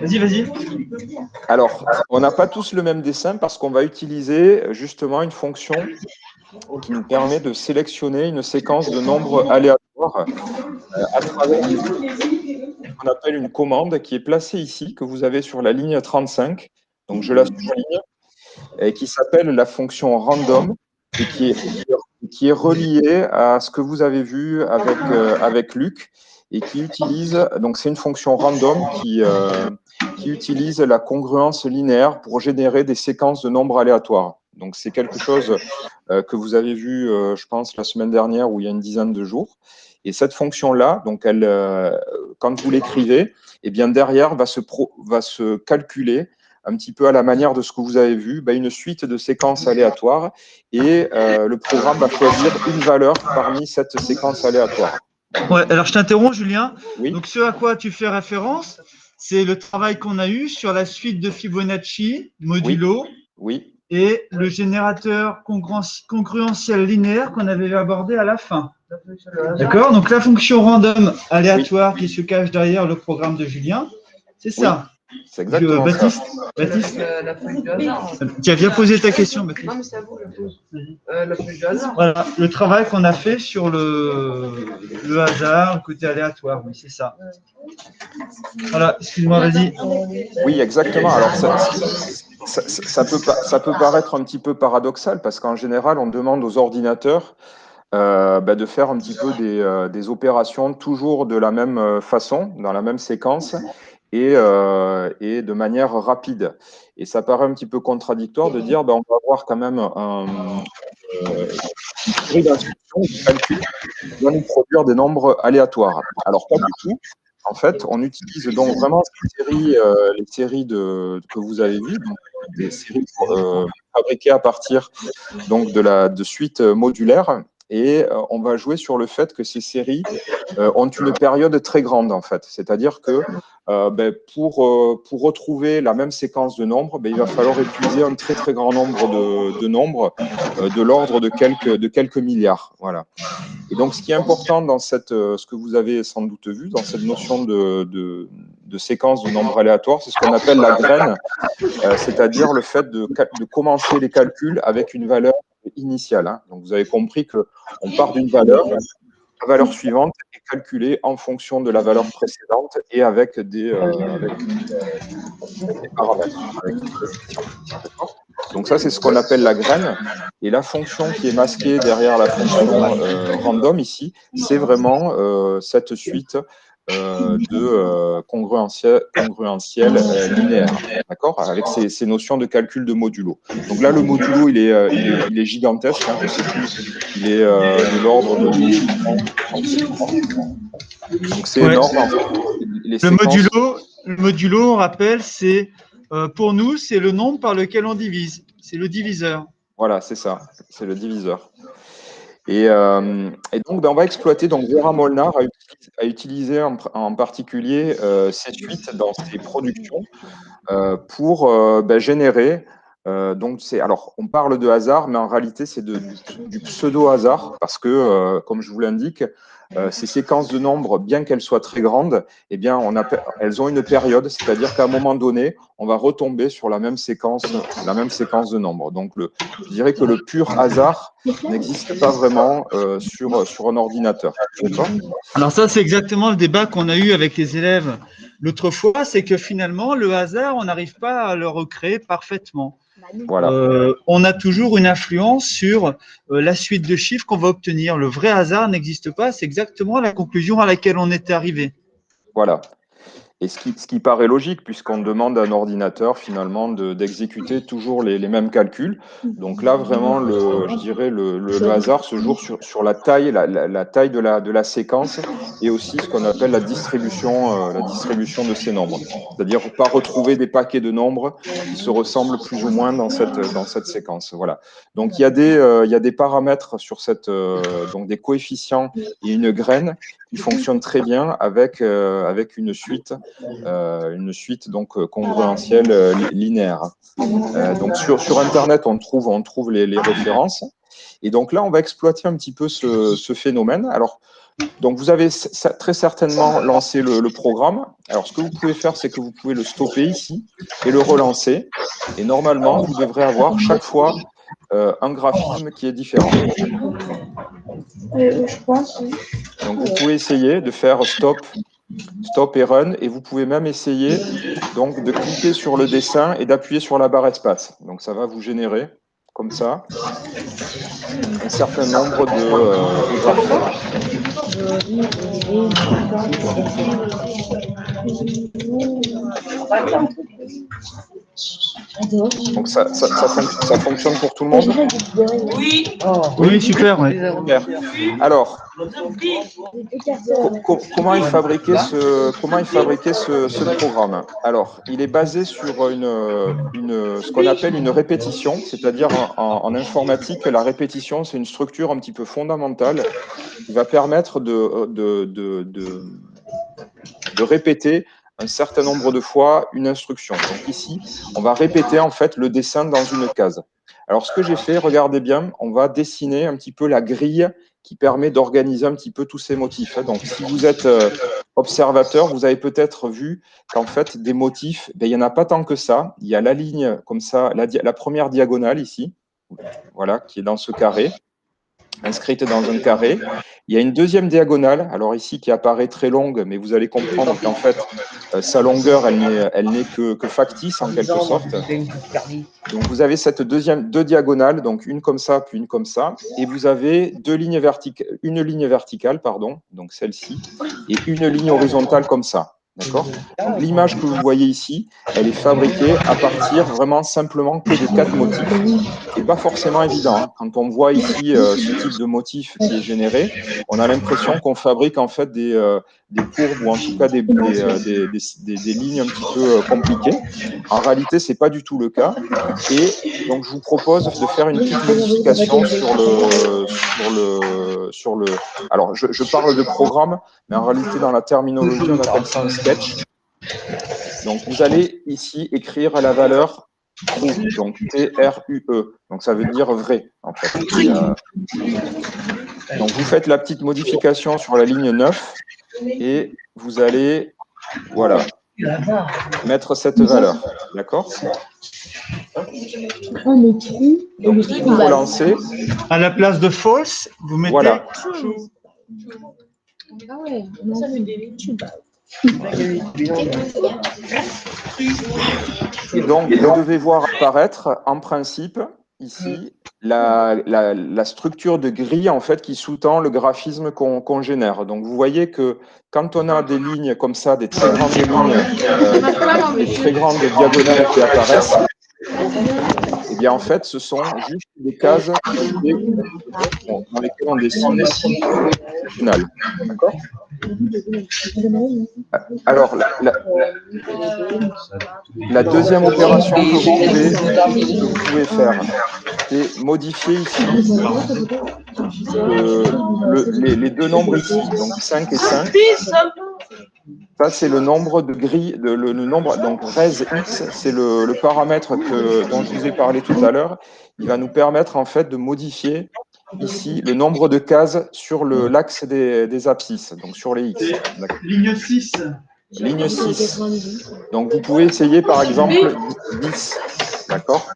Speaker 2: Vas-y, vas-y.
Speaker 1: Alors, on n'a pas tous le même dessin parce qu'on va utiliser justement une fonction qui nous permet de sélectionner une séquence de nombres aléatoires à travers ce qu'on appelle une commande qui est placée ici, que vous avez sur la ligne 35. Donc, je la souligne, et qui s'appelle la fonction random et qui est reliée à ce que vous avez vu avec Luc et qui utilise, donc c'est une fonction random qui utilise la congruence linéaire pour générer des séquences de nombres aléatoires. Donc c'est quelque chose que vous avez vu, je pense, la semaine dernière ou il y a une dizaine de jours. Et cette fonction-là, donc quand vous l'écrivez, eh bien derrière va se calculer un petit peu à la manière de ce que vous avez vu, une suite de séquences aléatoires et le programme va choisir une valeur parmi cette séquence aléatoire.
Speaker 2: Ouais, alors je t'interromps, Julien.
Speaker 1: Oui.
Speaker 2: Donc, ce à quoi tu fais référence, c'est le travail qu'on a eu sur la suite de Fibonacci, modulo,
Speaker 1: oui.
Speaker 2: Et le générateur congruentiel linéaire qu'on avait abordé à la fin. D'accord? Donc, la fonction random aléatoire qui se cache derrière le programme de Julien, c'est ça.
Speaker 1: C'est exactement
Speaker 2: Baptiste,
Speaker 1: ça.
Speaker 2: Baptiste,
Speaker 3: La feuille du hasard.
Speaker 2: tu as bien posé ta question, Baptiste.
Speaker 3: Non, mais c'est à vous, je pose. La feuille du hasard.
Speaker 2: Voilà, le travail qu'on a fait sur le hasard, le côté aléatoire, oui, c'est ça. Voilà, excuse-moi, vas-y.
Speaker 1: Oui, exactement. Alors, ça peut paraître un petit peu paradoxal parce qu'en général, on demande aux ordinateurs de faire un petit peu des opérations toujours de la même façon, dans la même séquence et de manière rapide. Et ça paraît un petit peu contradictoire de dire on va avoir quand même une série d'instructions de calcul qui va nous produire des nombres aléatoires. Alors, pas du tout. En fait, on utilise donc vraiment les séries que vous avez vues, donc des séries fabriquées à partir donc de suites modulaires. Et on va jouer sur le fait que ces séries ont une période très grande, en fait. C'est-à-dire que pour retrouver la même séquence de nombres, il va falloir utiliser un très, très grand nombre de nombres de l'ordre de quelques milliards. Voilà. Et donc, ce qui est important dans ce que vous avez sans doute vu, dans cette notion de séquence de nombres aléatoires, c'est ce qu'on appelle la graine, c'est-à-dire le fait de commencer les calculs avec une valeur initiale. Hein. Donc, vous avez compris qu'on part d'une valeur, la valeur suivante est calculée en fonction de la valeur précédente et avec des paramètres. Donc ça, c'est ce qu'on appelle la graine. Et la fonction qui est masquée derrière la fonction random ici, c'est vraiment cette suite de congruentiel linéaire, d'accord, avec ces notions de calcul de modulo. Donc là, le modulo, il est gigantesque, hein, je sais plus, il est de l'ordre de... Donc c'est énorme. En fait.
Speaker 2: Le modulo, on rappelle, c'est pour nous, c'est le nombre par lequel on divise. C'est le diviseur.
Speaker 1: Voilà, c'est ça, c'est le diviseur. Et donc, on va exploiter. Donc, Vera Molnar a utilisé en particulier ces suites dans ses productions pour générer. Alors, on parle de hasard, mais en réalité, c'est du pseudo-hasard parce que, comme je vous l'indique, ces séquences de nombres, bien qu'elles soient très grandes, eh bien, elles ont une période, c'est-à-dire qu'à un moment donné, on va retomber sur la même séquence de nombres. Donc, je dirais que le pur hasard n'existe pas vraiment sur un ordinateur.
Speaker 2: Alors ça, c'est exactement le débat qu'on a eu avec les élèves l'autre fois, c'est que finalement, le hasard, on n'arrive pas à le recréer parfaitement.
Speaker 1: Voilà.
Speaker 2: On a toujours une influence sur la suite de chiffres qu'on va obtenir. Le vrai hasard n'existe pas, c'est exactement la conclusion à laquelle on était arrivé.
Speaker 1: Voilà. Et ce qui paraît logique, puisqu'on demande à un ordinateur finalement d'exécuter toujours les mêmes calculs. Donc là, vraiment, je dirais le hasard se joue sur la taille, la taille de la séquence et aussi ce qu'on appelle la distribution de ces nombres. C'est-à-dire pas retrouver des paquets de nombres qui se ressemblent plus ou moins dans cette séquence. Voilà. Donc il y a des paramètres sur donc des coefficients et une graine qui fonctionnent très bien avec une suite donc congruentielle linéaire. Donc sur Internet, on trouve les références. Et donc là, on va exploiter un petit peu ce phénomène. Alors, donc vous avez très certainement lancé le programme. Alors, ce que vous pouvez faire, c'est que vous pouvez le stopper ici et le relancer. Et normalement, vous devrez avoir chaque fois un graphisme qui est différent.
Speaker 5: Je pense.
Speaker 1: Donc, vous pouvez essayer de faire stop et run, et vous pouvez même essayer donc de cliquer sur le dessin et d'appuyer sur la barre espace. Donc ça va vous générer comme ça un certain nombre de graphiques. Donc ça fonctionne pour tout le monde?
Speaker 3: Oui.
Speaker 2: Oui, super. Ouais.
Speaker 1: Super. Alors, comment est fabriqué ce programme? Alors, il est basé sur ce qu'on appelle une répétition, c'est-à-dire en informatique, la répétition, c'est une structure un petit peu fondamentale qui va permettre de répéter un certain nombre de fois une instruction. Donc ici, on va répéter en fait le dessin dans une case. Alors, ce que j'ai fait, regardez bien, on va dessiner un petit peu la grille qui permet d'organiser un petit peu tous ces motifs. Donc, si vous êtes observateur, vous avez peut-être vu qu'en fait, des motifs, il n'y en a pas tant que ça. Il y a la ligne comme ça, la première diagonale ici, voilà, qui est dans ce carré, inscrite dans un carré. Il y a une deuxième diagonale, alors ici qui apparaît très longue, mais vous allez comprendre qu'en fait, sa longueur, elle n'est que factice en quelque sorte. Donc vous avez deux diagonales, donc une comme ça, puis une comme ça, et vous avez une ligne verticale, pardon, donc celle-ci, et une ligne horizontale comme ça. D'accord? Donc l'image que vous voyez ici, elle est fabriquée à partir vraiment simplement que de 4 motifs. Ce n'est pas forcément évident. Hein. Quand on voit ici ce type de motif qui est généré, on a l'impression qu'on fabrique en fait des courbes ou en tout cas des lignes un petit peu compliquées. En réalité, ce n'est pas du tout le cas. Et donc je vous propose de faire une petite modification sur le. Alors je parle de programme, mais en réalité dans la terminologie, on appelle ça un sketch. Donc vous allez ici écrire à la valeur true, donc T-R-U-E. Donc ça veut dire vrai en fait. Donc vous faites la petite modification sur la ligne 9 et vous allez mettre cette valeur. D'accord? Donc si vous relancez.
Speaker 2: À la place de false, vous mettez true.
Speaker 1: Et donc, vous devez voir apparaître, en principe, ici, la structure de grille en fait, qui sous-tend le graphisme qu'on génère. Donc, vous voyez que quand on a des lignes comme ça, des très grandes lignes, des très grandes diagonales qui apparaissent, eh bien, en fait, ce sont juste des cases dans lesquelles on dessine final. D'accord? Alors, la deuxième opération que vous pouvez faire, c'est modifier ici les deux nombres ici, donc 5 et 5. Ça, c'est le nombre de grilles, le nombre, donc res x, c'est le paramètre dont je vous ai parlé tout à l'heure. Il va nous permettre en fait de modifier ici le nombre de cases sur l'axe des abscisses, donc sur les x.
Speaker 2: Ligne 6.
Speaker 1: Ligne 6. Donc vous pouvez essayer par exemple 10. D'accord?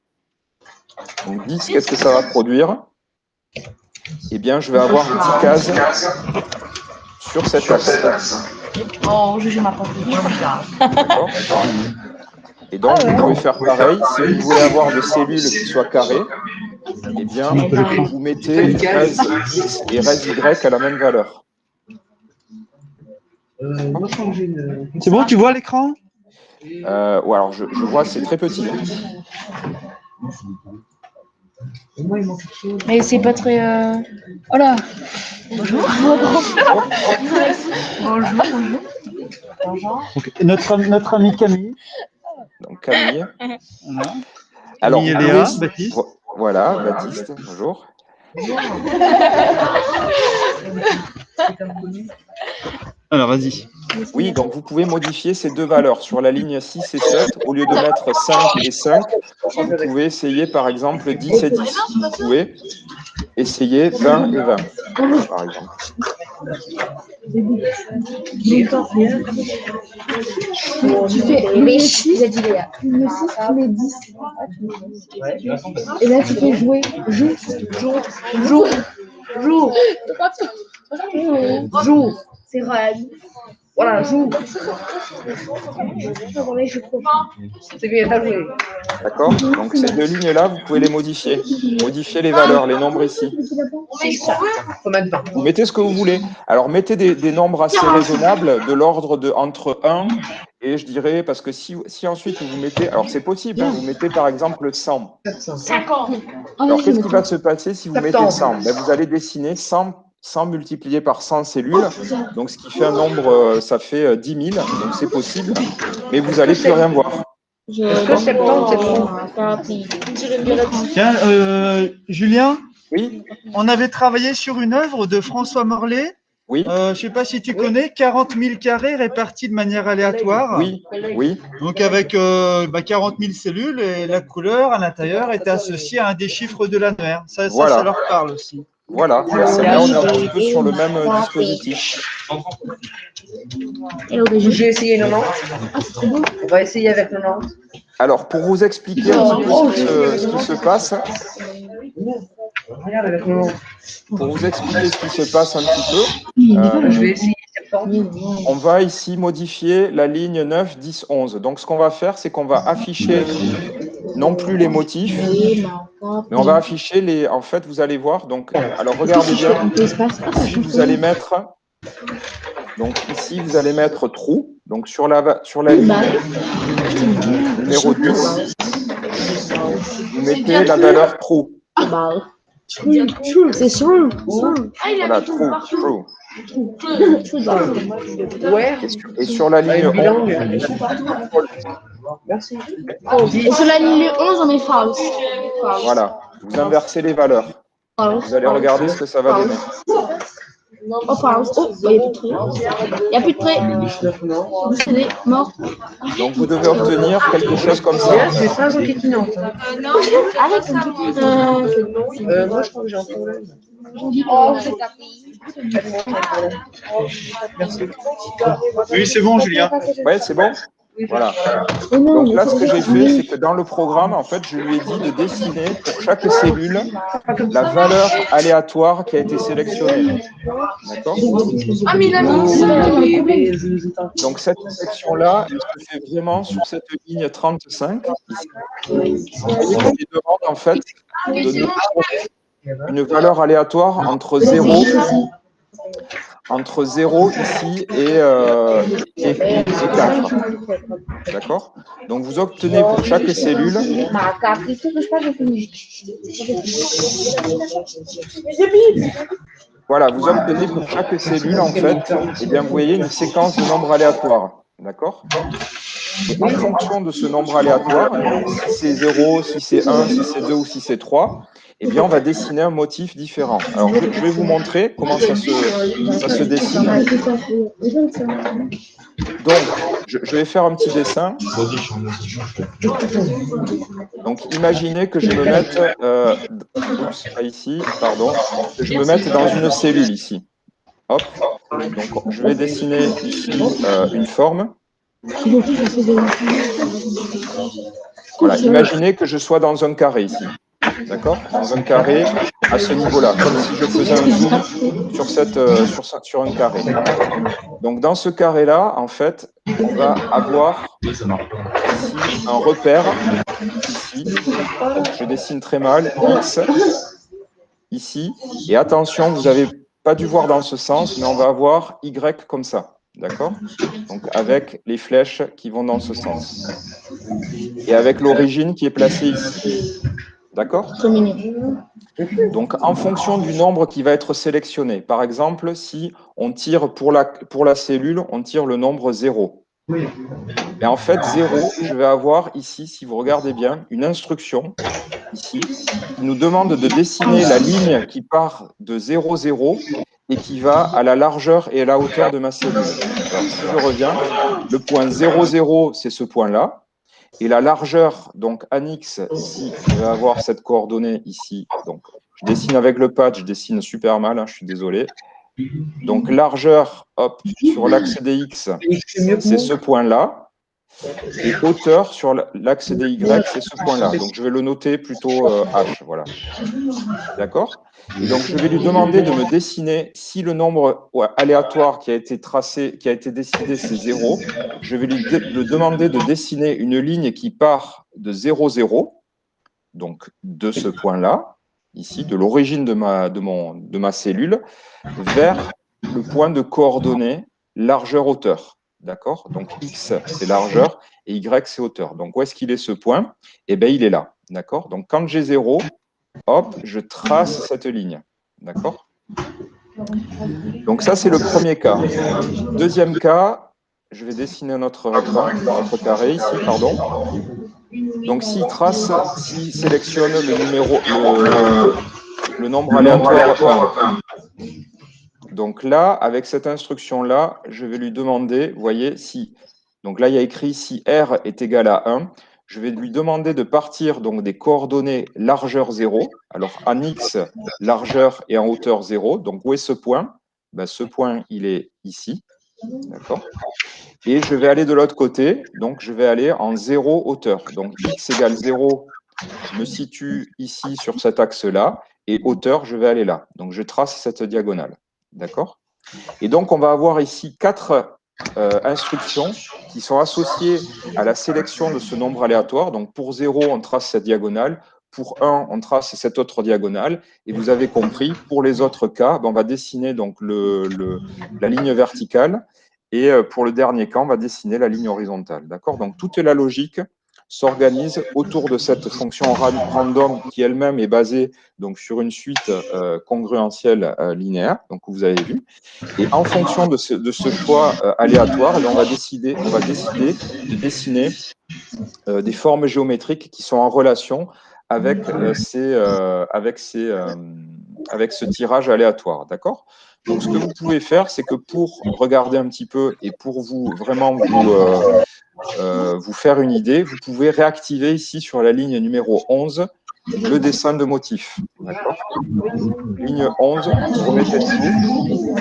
Speaker 1: Donc 10, qu'est-ce que ça va produire? Eh bien, je vais avoir 10 cases sur cet axe.
Speaker 5: Oh, je m'apprends.
Speaker 1: D'accord? Et donc, vous pouvez faire pareil. Si vous voulez avoir des cellules qui soient carrées, eh bien, vous mettez res x et res y à la même valeur.
Speaker 2: C'est bon, tu vois l'écran?
Speaker 1: Alors, je vois, c'est très petit.
Speaker 5: Mais c'est pas très. Oh là. Bonjour. Bonjour.
Speaker 2: Okay. Notre ami Camille.
Speaker 1: Donc Camille.
Speaker 2: Voilà.
Speaker 1: Alors,
Speaker 2: Camille et Léa, Baptiste.
Speaker 1: Voilà, Baptiste, bonjour.
Speaker 2: Alors, vas-y.
Speaker 1: Oui, donc vous pouvez modifier ces deux valeurs. Sur la ligne 6 et 7, au lieu de mettre 5 et 5, vous pouvez essayer par exemple 10 et 10. Vous pouvez essayer 20 et 20, par exemple.
Speaker 5: Tu fais le 6, le 6, tu mets 10. Et là, tu peux jouer. Joue. C'est vrai. Voilà, joue. C'est bien, t'as joué.
Speaker 1: D'accord? Donc ces deux lignes-là, vous pouvez les modifier. Modifier les valeurs, les nombres ici. Vous mettez ce que vous voulez. Alors mettez des nombres assez raisonnables, de l'ordre de entre 1 et je dirais, parce que si ensuite vous mettez, alors c'est possible, hein, vous mettez par exemple 100.
Speaker 5: 50.
Speaker 1: Alors qu'est-ce qui va se passer si vous mettez 100? Ben, vous allez dessiner 100 multiplié par 100 cellules, donc ce qui fait un nombre, ça fait 10 000, donc c'est possible, mais vous n'allez plus rien voir.
Speaker 2: Tiens, Julien,
Speaker 1: Oui,
Speaker 2: on avait travaillé sur une œuvre de François Morlaix.
Speaker 1: oui,
Speaker 2: Je ne sais pas si tu connais, 40 000 carrés répartis de manière aléatoire.
Speaker 1: oui, oui.
Speaker 2: Donc avec 40 000 cellules et la couleur à l'intérieur est associée à un des chiffres de l'annuaire. Ça
Speaker 1: Voilà.
Speaker 2: leur parle aussi.
Speaker 1: Voilà, c'est bien, on est un petit peu sur le même dispositif.
Speaker 6: J'ai essayé 90. On va essayer avec 90.
Speaker 1: Alors, pour vous expliquer un petit peu ce qui se passe,
Speaker 6: Regarde avec 90.
Speaker 1: pour vous expliquer ce qui se passe un petit peu,
Speaker 6: Je vais essayer 70.
Speaker 1: on va ici modifier la ligne 9, 10, 11. Donc, ce qu'on va faire, c'est qu'on va afficher non plus les motifs, mais on va afficher les... En fait, vous allez voir, donc, alors regardez bien, ici, vous allez mettre... Donc, ici, vous allez mettre trou. Donc, sur la ligne numéro 10, vous mettez la valeur true.
Speaker 5: C'est ça.
Speaker 1: Voilà, true.
Speaker 6: Ouais.
Speaker 1: Et sur la ligne 11,
Speaker 6: Merci.
Speaker 5: Et sur la ligne 11, on met false.
Speaker 1: voilà, vous inversez les valeurs. Vous allez regarder ce que ça va donner.
Speaker 5: Oh, false. Oh, il n'y a plus de trait. Il n'y a plus de trait. Décédé, mort.
Speaker 1: Donc, vous devez obtenir quelque chose comme ça.
Speaker 6: C'est ça, Jean qui est non.
Speaker 5: Avec un petit
Speaker 6: Moi, je crois que j'ai un problème. Merci.
Speaker 2: Oui, c'est bon, Julien.
Speaker 1: Oui, c'est bon? Voilà. Donc là, ce que j'ai fait, c'est que dans le programme, en fait, je lui ai dit de dessiner pour chaque cellule la valeur aléatoire qui a été sélectionnée. D'accord?
Speaker 5: Ah, mais il a mis
Speaker 1: Donc cette sélection-là, elle se fait vraiment sur cette ligne 35. Ici. On lui demande en fait de nous une valeur aléatoire entre 0 ici et 4. D'accord? Donc vous obtenez pour chaque cellule voilà, vous obtenez pour chaque cellule en fait, eh bien, vous voyez une séquence de nombres aléatoires. D'accord? Et en fonction de ce nombre aléatoire, si c'est 0, si c'est 1, si c'est 2 ou si c'est 3, eh bien, on va dessiner un motif différent. Alors, je vais vous montrer comment ça se dessine. Donc, je vais faire un petit dessin. Donc, imaginez que je me mette, pas ici, pardon, que je me mette dans une cellule ici. Hop. Donc, je vais dessiner ici une forme. Voilà, imaginez que je sois dans un carré ici. D'accord? Dans un carré à ce niveau-là, comme si je faisais un zoom sur un carré. Donc, dans ce carré-là, en fait, on va avoir ici un repère, ici. Donc, je dessine très mal, X, ici. Et attention, vous n'avez pas dû voir dans ce sens, mais on va avoir Y comme ça. D'accord? Donc, avec les flèches qui vont dans ce sens. Et avec l'origine qui est placée ici. D'accord? Donc, en fonction du nombre qui va être sélectionné, par exemple, si on tire pour la cellule, on tire le nombre 0. Et en fait, 0, je vais avoir ici, si vous regardez bien, une instruction, ici, qui nous demande de dessiner la ligne qui part de 0, 0 équivaut à la largeur et à la hauteur de ma cellule. Alors, si je reviens, le point 0, 0, c'est ce point-là. Et la largeur, donc Anix, ici, je vais avoir cette coordonnée ici. Donc, je dessine avec le pad, je dessine super mal, hein, je suis désolé. Donc, largeur, hop, sur l'axe des X, c'est ce point-là. Et hauteur sur l'axe des Y, c'est ce point-là. Donc, je vais le noter plutôt H, voilà. D'accord? Et donc, je vais lui demander de me dessiner, si le nombre aléatoire qui a été tracé, qui a été décidé, c'est 0, je vais lui demander de dessiner une ligne qui part de 0, 0, donc de ce point-là, ici, de l'origine de ma cellule, vers le point de coordonnée largeur-hauteur. D'accord? Donc, X, c'est largeur, et Y, c'est hauteur. Donc, où est-ce qu'il est ce point? Eh bien, il est là. D'accord? Donc, quand j'ai 0, hop, je trace cette ligne. D'accord? Donc, ça, c'est le premier cas. Deuxième cas, je vais dessiner notre rectangle, notre carré ici, pardon. Donc, s'il sélectionne le nombre aléatoire 1. Donc là, avec cette instruction-là, je vais lui demander, vous voyez, si. Donc là, il y a écrit si R est égal à 1. Je vais lui demander de partir donc des coordonnées largeur 0. Alors, en X, largeur et en hauteur 0. Donc, où est ce point? Ben, ce point, il est ici. D'accord? Et je vais aller de l'autre côté. Donc, je vais aller en 0 hauteur. Donc, X égale 0 me situe ici sur cet axe-là. Et hauteur, je vais aller là. Donc, je trace cette diagonale. D'accord? Et donc, on va avoir ici 4 instructions qui sont associées à la sélection de ce nombre aléatoire. Donc, pour 0, on trace cette diagonale. Pour 1, on trace cette autre diagonale. Et vous avez compris, pour les autres cas, on va dessiner donc la ligne verticale. Et pour le dernier cas, on va dessiner la ligne horizontale. D'accord? Donc, toute la logique s'organise autour de cette fonction random qui elle-même est basée donc, sur une suite congruentielle linéaire, donc vous avez vu. Et en fonction de ce choix aléatoire, on va décider de dessiner des formes géométriques qui sont en relation avec ce tirage aléatoire. D'accord? Donc, ce que vous pouvez faire, c'est que pour regarder un petit peu et pour vous vraiment vous faire une idée, vous pouvez réactiver ici sur la ligne numéro 11 le dessin de motif. D'accord? Ligne 11, vous remettez dessous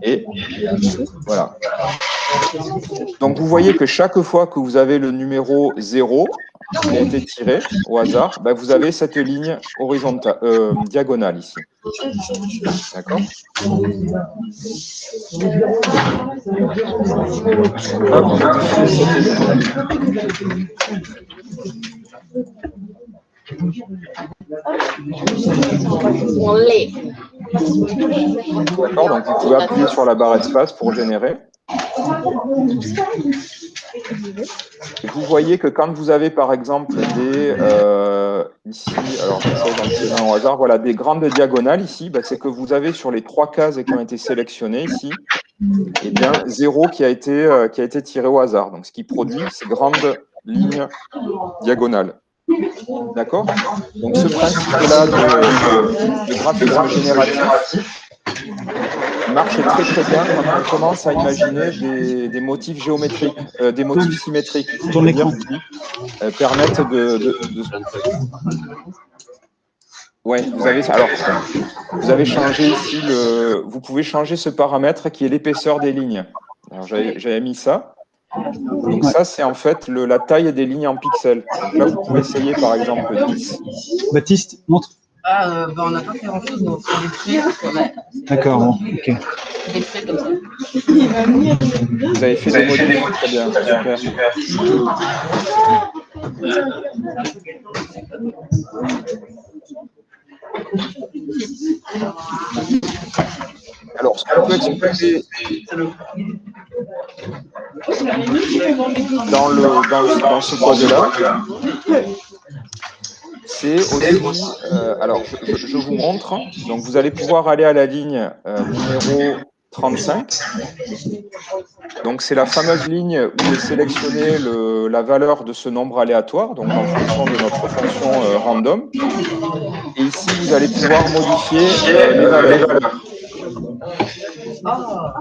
Speaker 1: et voilà. Donc vous voyez que chaque fois que vous avez le numéro 0 qui a été tiré au hasard, ben vous avez cette ligne horizontale, diagonale ici. D'accord? Là, vous modifiez D'accord, donc vous pouvez appuyer sur la barre espace pour générer. Et vous voyez que quand vous avez par exemple ici, alors j'essaie d'en tirer un au hasard, voilà, des grandes diagonales ici, ben, c'est que vous avez sur les 3 cases qui ont été sélectionnées ici, eh bien 0 qui a été tiré au hasard. Donc ce qui produit ces grandes lignes diagonales. D'accord? Donc ce principe-là de graphisme génératif marche très très bien quand on commence à imaginer des motifs géométriques, des motifs symétriques qui permettent de... Ouais, vous avez changé ici vous pouvez changer ce paramètre qui est l'épaisseur des lignes. Alors j'avais mis ça. Donc ça, c'est en fait la taille des lignes en pixels. Donc là, vous pouvez essayer par exemple 10.
Speaker 3: Baptiste, montre.
Speaker 6: On n'a pas fait grand-chose, donc c'est des traits.
Speaker 3: D'accord, bon, ok.
Speaker 6: Des traits comme ça.
Speaker 1: Vous avez fait des modifs, très bien, super. Alors, ce qu'on peut expliquer dans ce code-là, c'est aussi, alors je vous montre, donc vous allez pouvoir aller à la ligne numéro 35, donc c'est la fameuse ligne où est sélectionnée la valeur de ce nombre aléatoire, donc en fonction de notre fonction random, et ici vous allez pouvoir modifier les valeurs.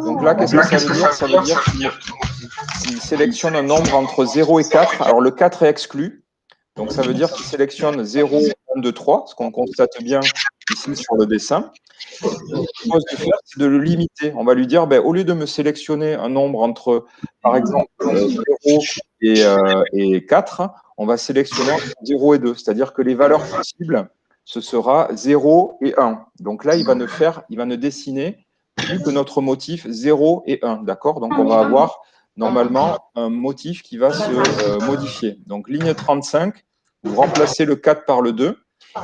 Speaker 1: Donc là, qu'est-ce que ça veut dire? Ça veut dire qu'il sélectionne un nombre entre 0 et 4. Alors, le 4 est exclu. Donc, ça veut dire qu'il sélectionne 0, 1, 2, 3, ce qu'on constate bien ici sur le dessin. Ce qu'il propose de faire, c'est de le limiter. On va lui dire, au lieu de me sélectionner un nombre entre, par exemple, 0 et 4, on va sélectionner entre 0 et 2. C'est-à-dire que les valeurs possibles, ce sera 0 et 1. Donc là, il va ne dessiner plus que notre motif 0 et 1. D'accord? Donc, on va avoir normalement un motif qui va se modifier. Donc, ligne 35, vous remplacez le 4 par le 2.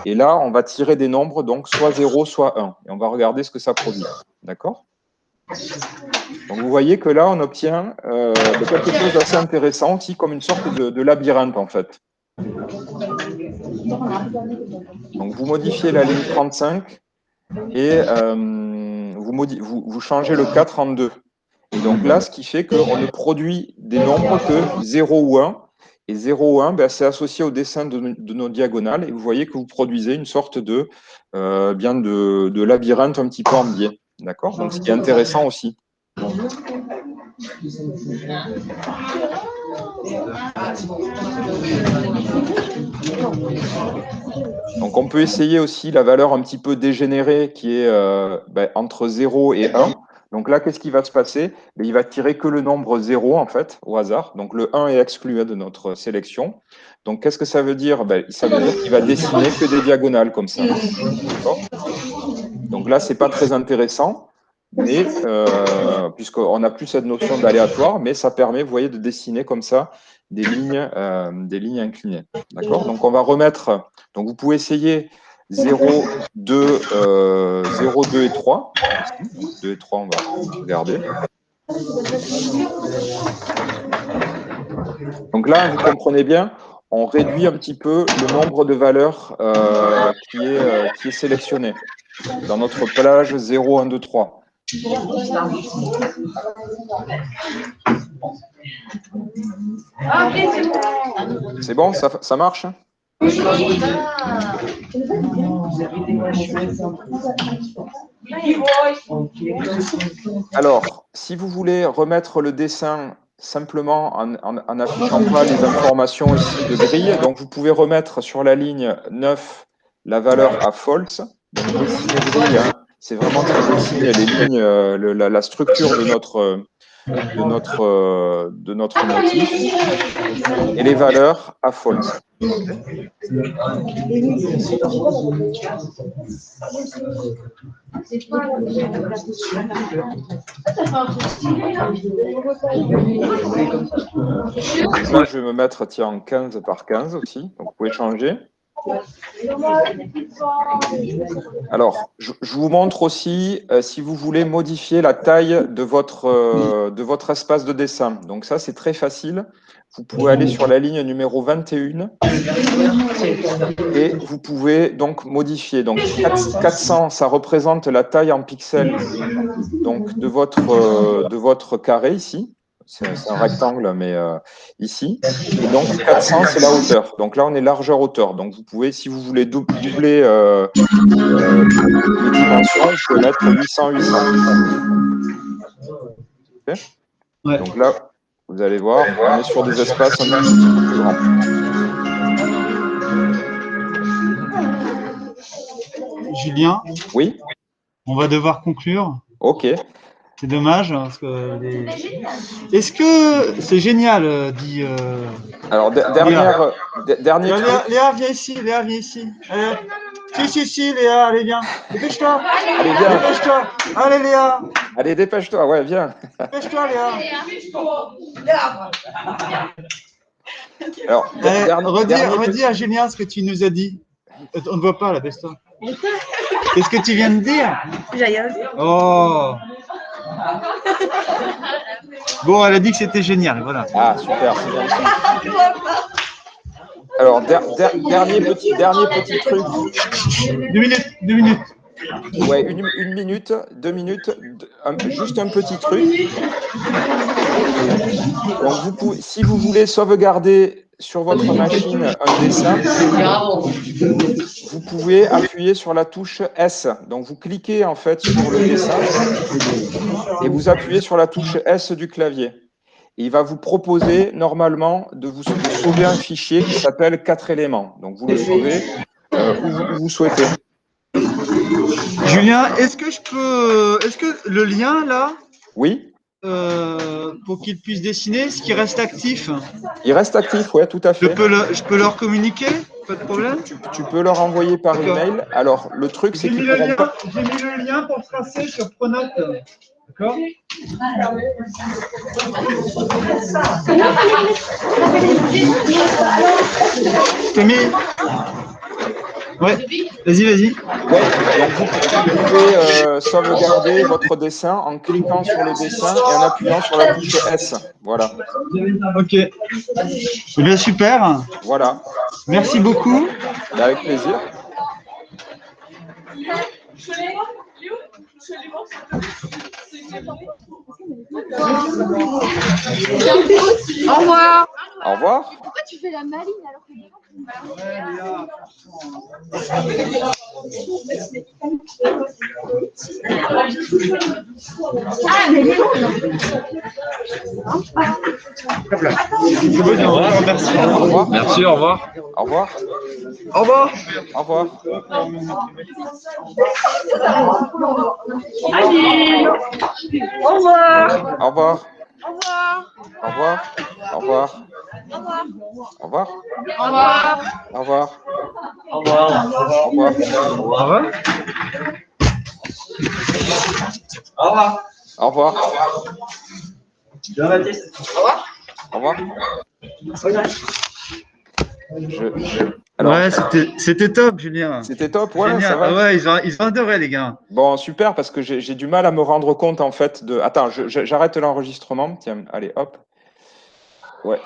Speaker 1: Et là, on va tirer des nombres, donc soit 0, soit 1. Et on va regarder ce que ça produit. D'accord? Donc, vous voyez que là, on obtient quelque chose d'assez intéressant, aussi comme une sorte de labyrinthe, en fait. Donc, vous modifiez la ligne 35 et vous changez le 4 en 2. Et donc là, ce qui fait qu'on ne produit des nombres que 0 ou 1. Et 0 ou 1, c'est associé au dessin de nos diagonales. Et vous voyez que vous produisez une sorte de labyrinthe un petit peu en biais. D'accord? Donc, ce qui est intéressant aussi. Donc, on peut essayer aussi la valeur un petit peu dégénérée qui est entre 0 et 1. Donc là, qu'est-ce qui va se passer? Il va tirer que le nombre 0, en fait, au hasard. Donc, le 1 est exclu de notre sélection. Donc, qu'est-ce que ça veut dire? Ça veut dire qu'il va dessiner que des diagonales comme ça. Donc là, ce n'est pas très intéressant, mais puisqu'on n'a plus cette notion d'aléatoire, mais ça permet, vous voyez, de dessiner comme ça des lignes inclinées. D'accord? Donc, on va remettre... Donc, vous pouvez essayer 0, 2, 0, 2 et 3. 2 et 3, on va regarder. Donc là, vous comprenez bien, on réduit un petit peu le nombre de valeurs qui est sélectionné dans notre plage 0, 1, 2, 3. C'est bon, ça marche? Alors, si vous voulez remettre le dessin simplement en affichant pas les informations ici de grille, donc vous pouvez remettre sur la ligne 9 la valeur à false. Donc, dessiner grille, hein, c'est vraiment de dessiner les lignes, la structure de notre motif et les valeurs à false. Là, je vais me mettre en 15 par 15 aussi, donc vous pouvez changer. Alors, je vous montre aussi si vous voulez modifier la taille de votre espace de dessin. Donc ça, c'est très facile. Vous pouvez aller sur la ligne numéro 21 et vous pouvez donc modifier. Donc 400, ça représente la taille en pixels donc, de votre carré ici. C'est un rectangle, mais ici. Et donc 400, c'est la hauteur. Donc là, on est largeur-hauteur. Donc vous pouvez, si vous voulez doubler les dimensions, vous pouvez mettre 800, 800. Okay. Ouais. Donc là, vous allez voir, on est sur des espaces un petit peu plus grands.
Speaker 2: Julien?
Speaker 1: Oui?
Speaker 2: On va devoir conclure.
Speaker 1: Ok.
Speaker 2: C'est dommage, parce que Est-ce que c'est génial, dit...
Speaker 1: Alors, dernier truc.
Speaker 2: Léa, viens ici, Léa, viens ici. Allez. Si, Léa, allez, viens. Dépêche-toi.
Speaker 1: Allez, viens.
Speaker 2: Dépêche-toi. Allez, Léa.
Speaker 1: Allez, dépêche-toi, ouais, viens.
Speaker 2: Dépêche-toi, Léa.
Speaker 1: Alors,
Speaker 2: redis à Julien ce que tu nous as dit. On ne voit pas, là, baisse-toi. Qu'est-ce que tu viens de dire?
Speaker 6: J'ai rien dit.
Speaker 2: Oh. Bon, elle a dit que c'était génial, voilà.
Speaker 1: Ah, super, c'est gentil. Alors, dernier petit truc.
Speaker 2: 2 minutes.
Speaker 1: Ouais, une minute, 2 minutes, juste un petit truc. Donc, si vous voulez sauvegarder sur votre machine un dessin, vous pouvez appuyer sur la touche S. Donc, vous cliquez en fait sur le dessin et vous appuyez sur la touche S du clavier. Et il va vous proposer normalement de sauver un fichier qui s'appelle 4 éléments. Donc, vous le sauvez où vous souhaitez.
Speaker 2: Julien, est-ce que le lien là,
Speaker 1: Oui,
Speaker 2: pour qu'il puisse dessiner, est-ce qu'il reste actif?
Speaker 1: il reste actif, oui, tout à fait.
Speaker 2: Je peux leur communiquer? Pas de problème?
Speaker 1: Tu peux leur envoyer par email. Alors, le truc, c'est qu'ils pourront pas...
Speaker 2: J'ai mis le lien pour tracer sur Pronote. D'accord? Camille? Ouais, vas-y.
Speaker 1: Ouais, donc vous pouvez sauvegarder votre dessin en cliquant sur le dessin et en appuyant sur la touche S. Voilà.
Speaker 2: Ok. Eh bien, super.
Speaker 1: Voilà.
Speaker 2: Merci beaucoup.
Speaker 1: Avec plaisir.
Speaker 5: Au revoir.
Speaker 1: Au revoir.
Speaker 5: Pourquoi tu fais la maline alors que ah, mais Léo,
Speaker 2: Merci.
Speaker 1: Au revoir.
Speaker 4: Merci, au revoir.
Speaker 1: Au revoir.
Speaker 2: Au revoir.
Speaker 1: Au revoir.
Speaker 5: allez. Au revoir.
Speaker 1: Au revoir.
Speaker 5: Au revoir.
Speaker 1: Au revoir. Au revoir.
Speaker 5: Au revoir.
Speaker 1: Au revoir.
Speaker 5: Au revoir.
Speaker 1: Au revoir. Au revoir.
Speaker 2: Au revoir. Au revoir.
Speaker 1: Au revoir.
Speaker 2: Jean-Baptiste.
Speaker 1: Au revoir. Alors,
Speaker 2: Ouais, c'était top, Julien.
Speaker 1: c'était top, ouais,
Speaker 2: Génial.
Speaker 1: ça va.
Speaker 2: Ah ouais, ils ont adoré, les gars.
Speaker 1: Bon, super, parce que j'ai du mal à me rendre compte, en fait, de... Attends, j'arrête l'enregistrement. Tiens, allez, hop. Ouais.